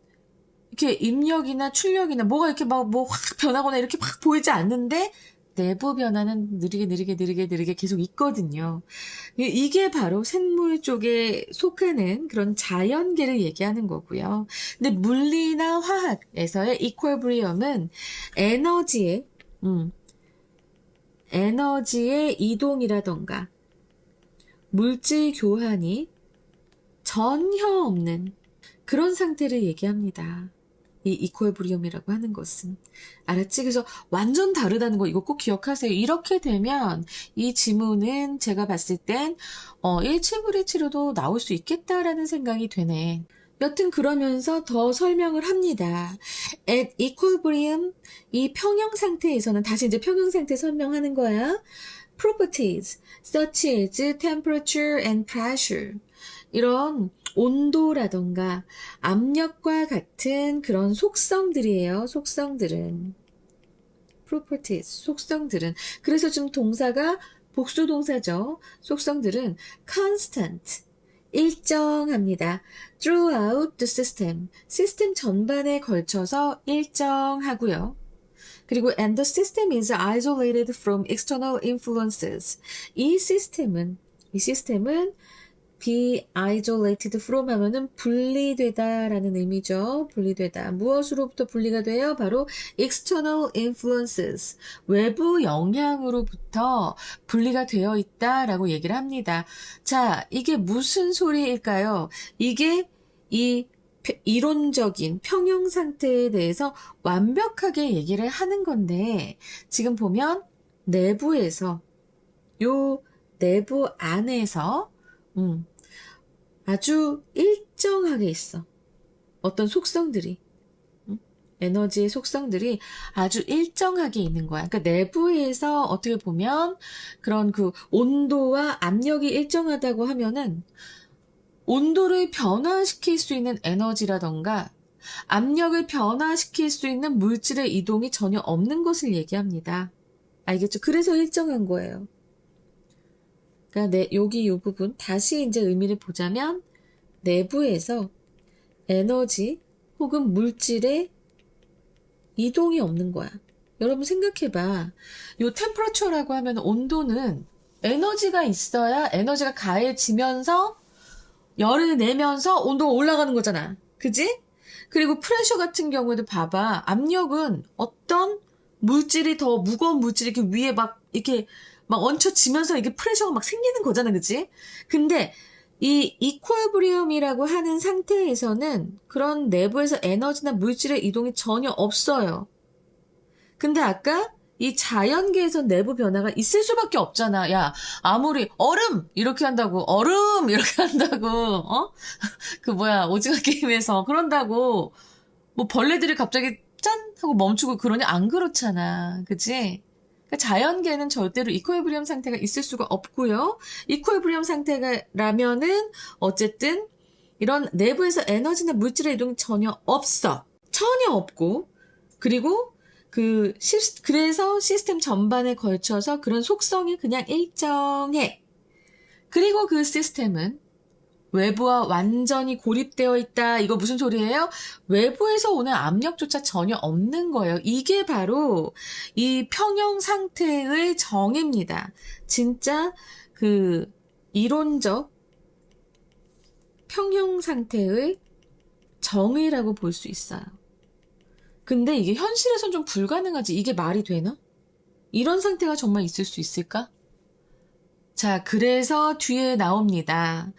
이렇게 입력이나 출력이나 뭐가 이렇게 막 뭐 확 변하거나 이렇게 막 보이지 않는데 내부 변화는 느리게 계속 있거든요. 이게 바로 생물 쪽에 속하는 그런 자연계를 얘기하는 거고요. 근데 물리나 화학에서의 이퀄브리엄은 에너지의 이동이라던가 물질 교환이 전혀 없는 그런 상태를 얘기합니다. 이 이퀄브리엄이라고 하는 것은. 알았지? 그래서 완전 다르다는 거 이거 꼭 기억하세요. 이렇게 되면 이 지문은 제가 봤을 땐 17불일치로도 나올 수 있겠다라는 생각이 되네. 여튼 그러면서 더 설명을 합니다. At equilibrium, 이 평형 상태에서는 다시 이제 평형 상태 설명하는 거야. Properties such as temperature and pressure, 이런 온도라던가 압력과 같은 그런 속성들이에요. 속성들은. properties, 속성들은. 그래서 좀 동사가 복수 동사죠. 속성들은 constant, 일정합니다. throughout the system, 시스템 전반에 걸쳐서 일정하고요. 그리고 and the system is isolated from external influences. 이 시스템은 be isolated from 하면은 분리되다라는 의미죠. 분리되다. 무엇으로부터 분리가 돼요? 바로 external influences. 외부 영향으로부터 분리가 되어 있다라고 얘기를 합니다. 자, 이게 무슨 소리일까요? 이게 이 이론적인 평형 상태에 대해서 완벽하게 얘기를 하는 건데, 지금 보면 내부에서, 요 내부 안에서 아주 일정하게 있어. 어떤 속성들이, 에너지의 속성들이 아주 일정하게 있는 거야. 그러니까 내부에서 어떻게 보면 그런 그 온도와 압력이 일정하다고 하면은 온도를 변화시킬 수 있는 에너지라던가 압력을 변화시킬 수 있는 물질의 이동이 전혀 없는 것을 얘기합니다. 알겠죠? 그래서 일정한 거예요. 그러니까 여기 이 부분 다시 이제 의미를 보자면 내부에서 에너지 혹은 물질의 이동이 없는 거야. 여러분 생각해봐. 요 템퍼러처라고 하면 온도는 에너지가 있어야 에너지가 가해지면서 열을 내면서 온도가 올라가는 거잖아. 그지? 그리고 프레셔 같은 경우에도 봐봐. 압력은 어떤 물질이 더 무거운 물질이 이렇게 위에 막 이렇게 막 얹혀지면서 이게 프레셔가 막 생기는 거잖아. 그치? 근데 이 이퀄브리엄이라고 하는 상태에서는 그런 내부에서 에너지나 물질의 이동이 전혀 없어요. 근데 아까 이 자연계에서 내부 변화가 있을 수밖에 없잖아. 야, 아무리 얼음 이렇게 한다고, 얼음 이렇게 한다고, 오징어 게임에서 그런다고 뭐 벌레들이 갑자기 짠 하고 멈추고 그러냐? 안 그렇잖아. 그치? 그러니까 자연계는 절대로 이퀄리브리엄 상태가 있을 수가 없고요. 이퀄리브리엄 상태라면은 어쨌든 이런 내부에서 에너지나 물질의 이동이 전혀 없어. 전혀 없고, 그리고 그래서 시스템 전반에 걸쳐서 그런 속성이 그냥 일정해. 그리고 그 시스템은 외부와 완전히 고립되어 있다. 이거 무슨 소리예요? 외부에서 오는 압력조차 전혀 없는 거예요. 이게 바로 이 평형 상태의 정의입니다. 진짜 그 이론적 평형 상태의 정의라고 볼 수 있어요. 근데 이게 현실에선 좀 불가능하지. 이게 말이 되나? 이런 상태가 정말 있을 수 있을까? 자, 그래서 뒤에 나옵니다.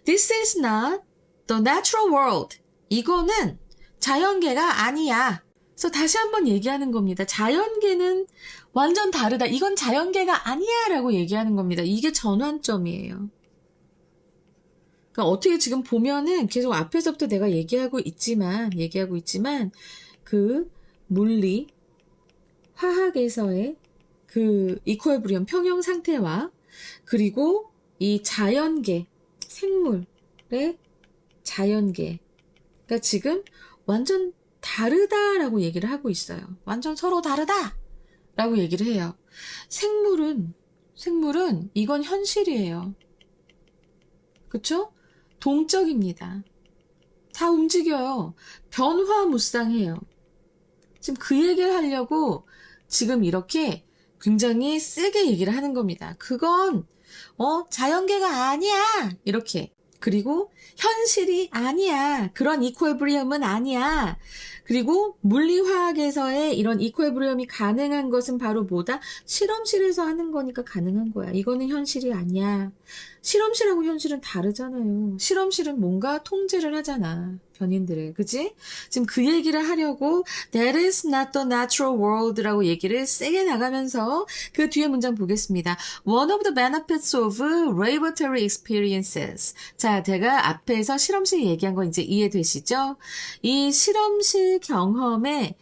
This is not the natural world. 이거는 자연계가 아니야. 그래서 다시 한번 얘기하는 겁니다. 자연계는 완전 다르다. 이건 자연계가 아니야 라고 얘기하는 겁니다. 이게 전환점이에요. 그러니까 어떻게 지금 보면은 계속 앞에서부터 내가 얘기하고 있지만 그 물리, 화학에서의 그 이퀄리브리엄 평형 상태와 그리고 이 자연계, 생물의 자연계. 그러니까 지금 완전 다르다라고 얘기를 하고 있어요. 완전 서로 다르다라고 얘기를 해요. 생물은 이건 현실이에요. 그쵸? 동적입니다. 다 움직여요. 변화무쌍해요. 지금 그 얘기를 하려고 지금 이렇게 굉장히 세게 얘기를 하는 겁니다. 그건 자연계가 아니야. 이렇게. 그리고 현실이 아니야. 그런 이퀄리브리엄은 아니야. 그리고 물리화학에서의 이런 이퀄리브리엄이 가능한 것은 바로 뭐다? 실험실에서 하는 거니까 가능한 거야. 이거는 현실이 아니야. 실험실하고 현실은 다르잖아요. 실험실은 뭔가 통제를 하잖아. 변인들을. 그치? 지금 그 얘기를 하려고 That is not the natural world라고 얘기를 세게 나가면서 그 뒤에 문장 보겠습니다. One of the benefits of laboratory experiences. 자, 제가 앞에서 실험실 얘기한 거 이제 이해되시죠? 이 실험실 경험의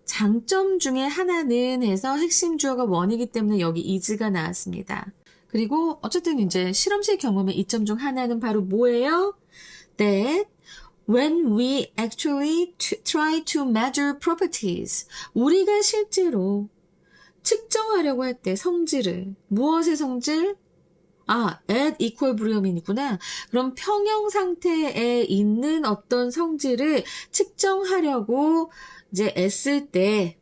장점 중에 하나는 해서 핵심 주어가 원이기 때문에 여기 is가 나왔습니다. 그리고 어쨌든 이제 실험실 경험의 이점 중 하나는 바로 뭐예요? That when we actually try to measure properties, 우리가 실제로 측정하려고 할 때 성질을, 무엇의 성질? at equilibrium이구나. 그럼 평형 상태에 있는 어떤 성질을 측정하려고 이제 애쓸 때,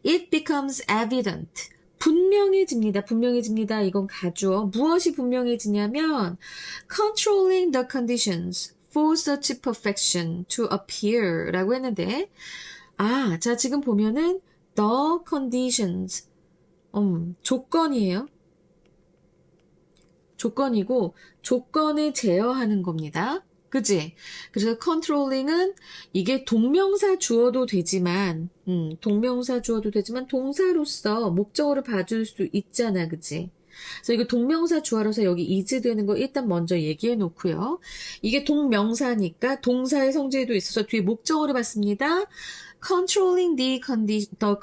it becomes evident. 분명해집니다. 이건 가주어. 무엇이 분명해지냐면 controlling the conditions for such perfection to appear 라고 했는데 자 지금 보면은 the conditions 조건이에요. 조건이고 조건을 제어하는 겁니다. 그치? 그래서 컨트롤링은 이게 동명사 주어도 되지만 동사로서 목적어를 봐줄 수 있잖아. 그치? 그래서 이거 동명사 주어라서 여기 is 되는 거 일단 먼저 얘기해 놓고요. 이게 동명사니까 동사의 성질도 있어서 뒤에 목적어를 봤습니다. Controlling the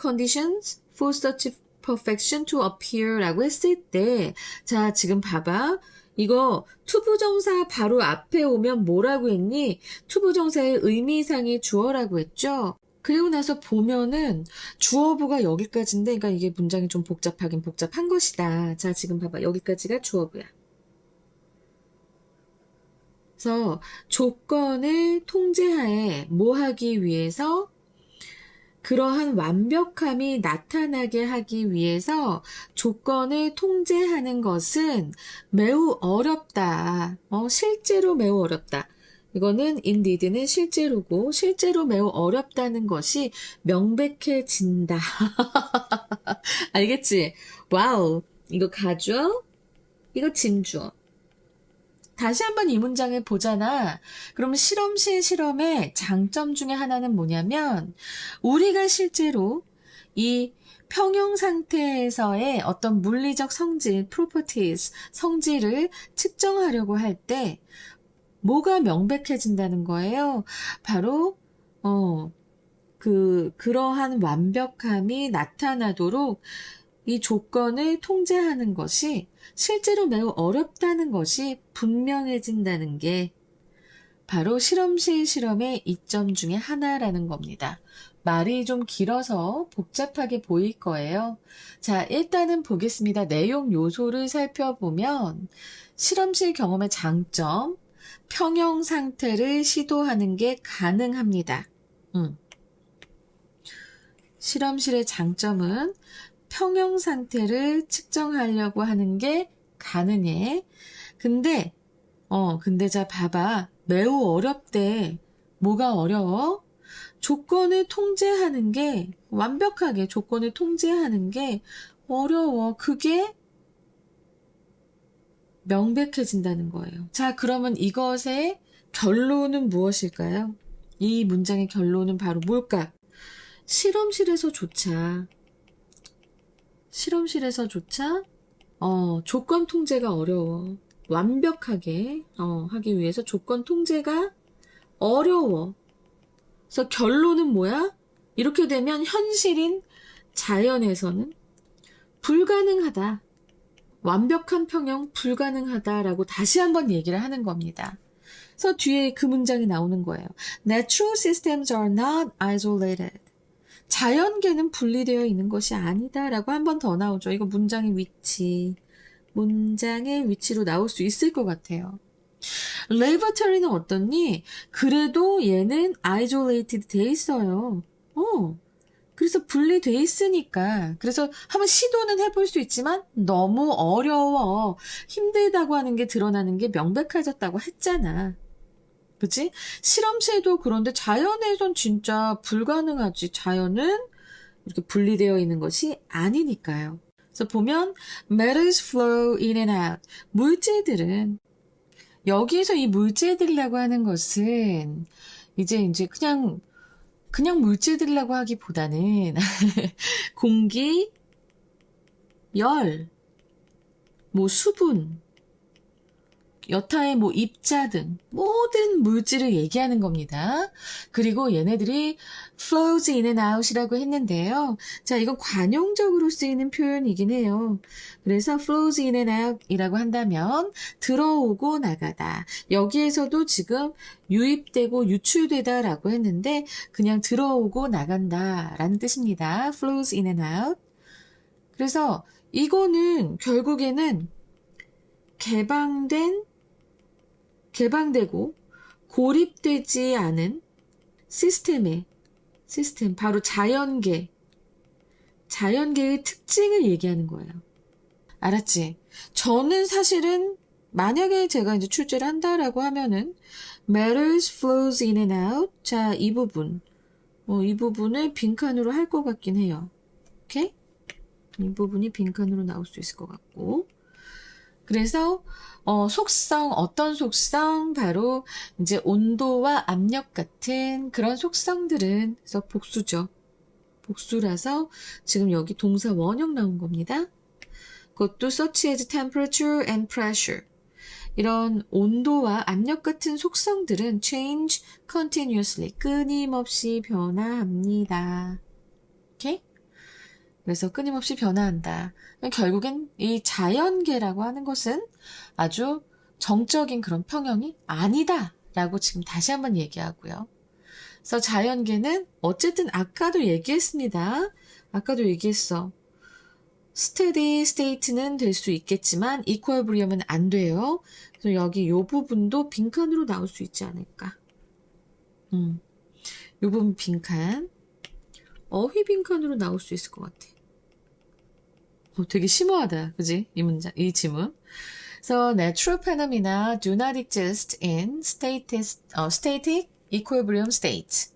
conditions for such perfection to appear 라고 했을 때 자 지금 봐봐. 이거 투부정사 바로 앞에 오면 뭐라고 했니? 투부정사의 의미상의 주어라고 했죠? 그리고 나서 보면은 주어부가 여기까지인데 그러니까 이게 문장이 좀 복잡하긴 복잡한 것이다. 자 지금 봐봐. 여기까지가 주어부야. 그래서 조건을 통제하에 뭐 하기 위해서 그러한 완벽함이 나타나게 하기 위해서 조건을 통제하는 것은 매우 어렵다. 실제로 매우 어렵다. 이거는 indeed는 실제로고 실제로 매우 어렵다는 것이 명백해진다. 알겠지? 와우. 이거 가주어, 이거 진주어. 다시 한번 이 문장을 보잖아. 그럼 실험실 실험의 장점 중에 하나는 뭐냐면 우리가 실제로 이 평형 상태에서의 어떤 물리적 성질, properties, 성질을 측정하려고 할 때 뭐가 명백해진다는 거예요. 바로 그러한 완벽함이 나타나도록 이 조건을 통제하는 것이 실제로 매우 어렵다는 것이 분명해진다는 게 바로 실험실 실험의 이점 중에 하나라는 겁니다. 말이 좀 길어서 복잡하게 보일 거예요. 자, 일단은 보겠습니다. 내용 요소를 살펴보면 실험실 경험의 장점, 평형 상태를 시도하는 게 가능합니다. 실험실의 장점은 평형 상태를 측정하려고 하는 게 가능해. 근데 자, 봐봐. 매우 어렵대. 뭐가 어려워? 완벽하게 조건을 통제하는 게 어려워. 그게 명백해진다는 거예요. 자, 그러면 이것의 결론은 무엇일까요? 이 문장의 결론은 바로 뭘까? 실험실에서조차 조건 통제가 어려워. 완벽하게 하기 위해서 조건 통제가 어려워. 그래서 결론은 뭐야? 이렇게 되면 현실인 자연에서는 불가능하다. 완벽한 평형 불가능하다라고 다시 한번 얘기를 하는 겁니다. 그래서 뒤에 그 문장이 나오는 거예요. Natural systems are not isolated. 자연계는 분리되어 있는 것이 아니다라고 한 번 더 나오죠. 이거 문장의 위치로 나올 수 있을 것 같아요. 레버터리는 어떻니? 그래도 얘는 isolated 돼 있어요. 그래서 분리돼 있으니까. 그래서 한번 시도는 해볼 수 있지만 너무 어려워. 힘들다고 하는 게 드러나는 게 명백해졌다고 했잖아. 그치? 실험실도 그런데 자연에선 진짜 불가능하지. 자연은 이렇게 분리되어 있는 것이 아니니까요. 그래서 보면 metals flow in and out. 물질들은 여기에서 이 물질들이라고 하는 것은 이제 그냥 물질들이라고 하기보다는 공기, 열, 수분, 여타의 입자 등 모든 물질을 얘기하는 겁니다. 그리고 얘네들이 flows in and out이라고 했는데요. 자, 이건 관용적으로 쓰이는 표현이긴 해요. 그래서 flows in and out이라고 한다면 들어오고 나가다. 여기에서도 지금 유입되고 유출되다라고 했는데 그냥 들어오고 나간다라는 뜻입니다. flows in and out. 그래서 이거는 결국에는 개방되고 고립되지 않은 시스템, 바로 자연계의 특징을 얘기하는 거예요. 알았지? 저는 사실은 만약에 제가 이제 출제를 한다라고 하면은 metals flows in and out. 자, 이 부분을 빈칸으로 할 것 같긴 해요. 오케이? 이 부분이 빈칸으로 나올 수 있을 것 같고. 그래서 어떤 속성? 바로 이제 온도와 압력 같은 그런 속성들은 그래서 복수죠. 복수라서 지금 여기 동사 원형 나온 겁니다. 그것도 such as temperature and pressure. 이런 온도와 압력 같은 속성들은 change continuously. 끊임없이 변화합니다. 오케이? 그래서 끊임없이 변화한다. 결국엔 이 자연계라고 하는 것은 아주 정적인 그런 평형이 아니다라고 지금 다시 한번 얘기하고요. 그래서 자연계는 어쨌든 아까도 얘기했습니다. steady state는 될 수 있겠지만 equilibrium은 안 돼요. 그래서 여기 이 부분도 빈칸으로 나올 수 있지 않을까. 이 부분 빈칸. 어휘 빈칸으로 나올 수 있을 것 같아. 되게 심오하다. 그지? 이 지문. So, natural phenomena do not exist in static equilibrium states.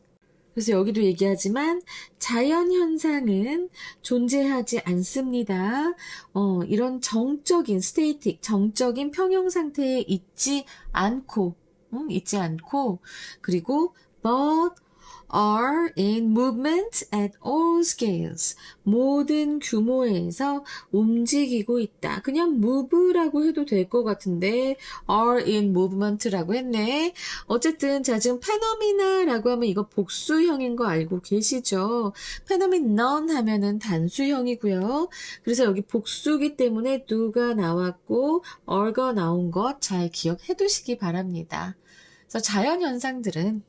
그래서 여기도 얘기하지만 자연 현상은 존재하지 않습니다. 이런 정적인 평형 상태에 있지 않고, 그리고 but are in movement at all scales. 모든 규모에서 움직이고 있다. 그냥 move라고 해도 될 것 같은데 are in movement라고 했네. 어쨌든 자 지금 phenomena라고 하면 이거 복수형인 거 알고 계시죠? phenomenon 하면은 단수형이고요. 그래서 여기 복수기 때문에 do가 나왔고 are가 나온 것 잘 기억해 두시기 바랍니다. 그래서 자연현상들은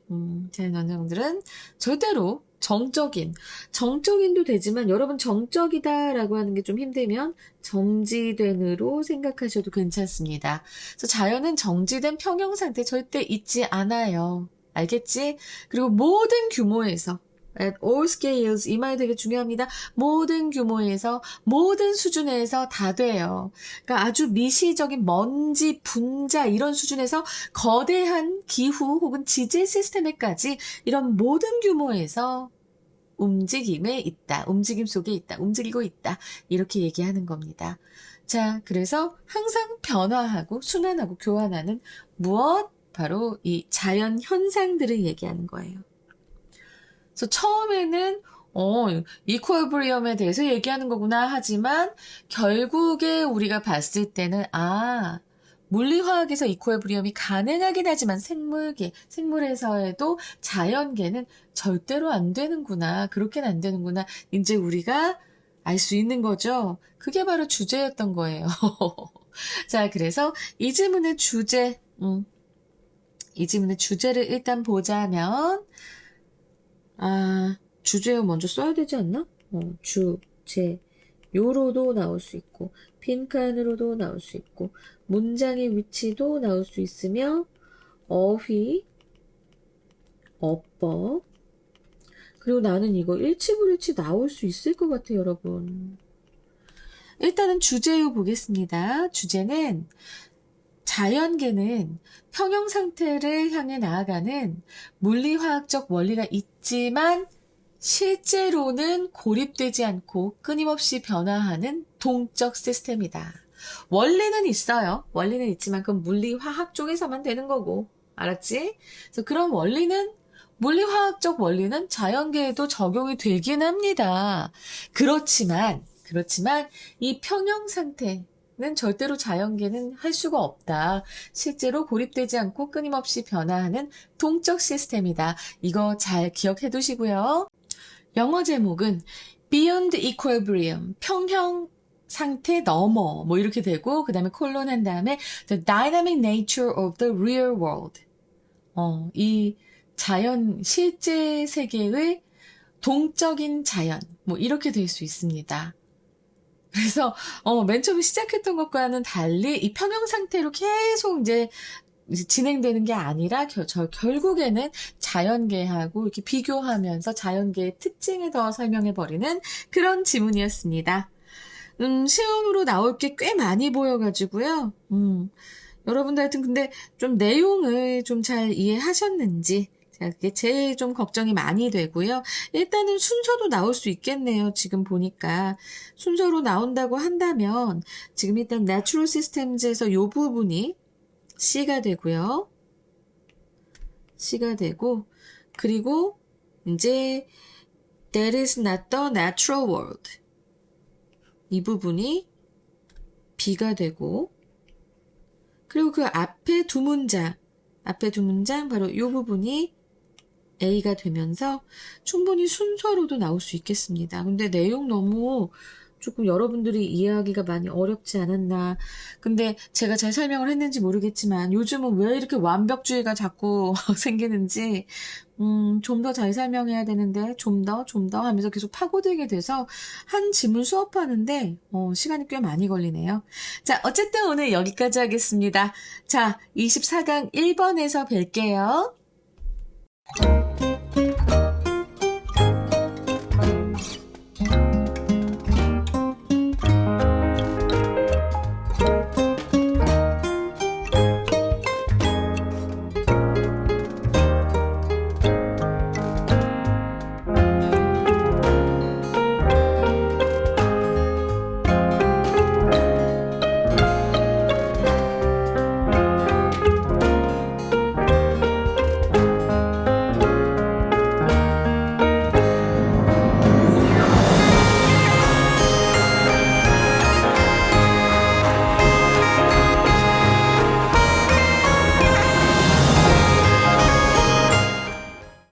절대로 정적인도 되지만 여러분 정적이다라고 하는 게 좀 힘들면 정지된으로 생각하셔도 괜찮습니다. 그래서 자연은 정지된 평형 상태 절대 있지 않아요. 알겠지? 그리고 모든 규모에서 at all scales 이 말이 되게 중요합니다. 모든 규모에서 모든 수준에서 다 돼요. 그러니까 아주 미시적인 먼지, 분자 이런 수준에서 거대한 기후 혹은 지질 시스템에까지 이런 모든 규모에서 움직임에 있다. 움직임 속에 있다. 움직이고 있다. 이렇게 얘기하는 겁니다. 자, 그래서 항상 변화하고 순환하고 교환하는 무엇? 바로 이 자연 현상들을 얘기하는 거예요. 그래서 처음에는 이퀄리bri엄에 대해서 얘기하는 거구나 하지만 결국에 우리가 봤을 때는 물리화학에서 이퀄리브리엄이 가능하긴 하지만 생물에서에도 자연계는 절대로 안 되는구나. 그렇게는 안 되는구나. 이제 우리가 알 수 있는 거죠. 그게 바로 주제였던 거예요. 자, 그래서 이 질문의 주제를 일단 보자면 주제어 먼저 써야 되지 않나? 주제. 요로도 나올 수 있고, 빈칸으로도 나올 수 있고, 문장의 위치도 나올 수 있으며, 어휘, 어법, 그리고 나는 이거 일치불일치 나올 수 있을 것 같아요, 여러분. 일단은 주제요 보겠습니다. 주제는 자연계는 평형 상태를 향해 나아가는 물리화학적 원리가 있지만 실제로는 고립되지 않고 끊임없이 변화하는 동적 시스템이다. 원리는 있어요. 원리는 있지만 그건 물리화학 쪽에서만 되는 거고. 알았지? 그래서 그런 물리화학적 원리는 자연계에도 적용이 되긴 합니다. 그렇지만 이 평형 상태 는 절대로 자연계는 할 수가 없다. 실제로 고립되지 않고 끊임없이 변화하는 동적 시스템이다. 이거 잘 기억해 두시고요. 영어 제목은 Beyond Equilibrium, 평형 상태 넘어 뭐 이렇게 되고 그 다음에 콜론 한 다음에 The Dynamic Nature of the Real World. 이 자연 실제 세계의 동적인 자연 뭐 이렇게 될 수 있습니다. 그래서 맨 처음에 시작했던 것과는 달리 이 평형 상태로 계속 이제 진행되는 게 아니라 결국에는 자연계하고 이렇게 비교하면서 자연계의 특징을 더 설명해버리는 그런 지문이었습니다. 시험으로 나올 게 꽤 많이 보여가지고요. 여러분들 하여튼 근데 좀 내용을 좀 잘 이해하셨는지 그게 제일 좀 걱정이 많이 되고요. 일단은 순서도 나올 수 있겠네요. 지금 보니까 순서로 나온다고 한다면 지금 일단 Natural Systems에서 이 부분이 C가 되고요. C가 되고 그리고 이제 That is not the natural world 이 부분이 B가 되고 그리고 그 앞에 두 문장 바로 이 부분이 A가 되면서 충분히 순서로도 나올 수 있겠습니다. 근데 내용 너무 조금 여러분들이 이해하기가 많이 어렵지 않았나. 근데 제가 잘 설명을 했는지 모르겠지만 요즘은 왜 이렇게 완벽주의가 자꾸 생기는지 좀 더 잘 설명해야 되는데 좀 더 하면서 계속 파고들게 돼서 한 지문 수업하는데 시간이 꽤 많이 걸리네요. 자, 어쨌든 오늘 여기까지 하겠습니다. 자, 24강 1번에서 뵐게요.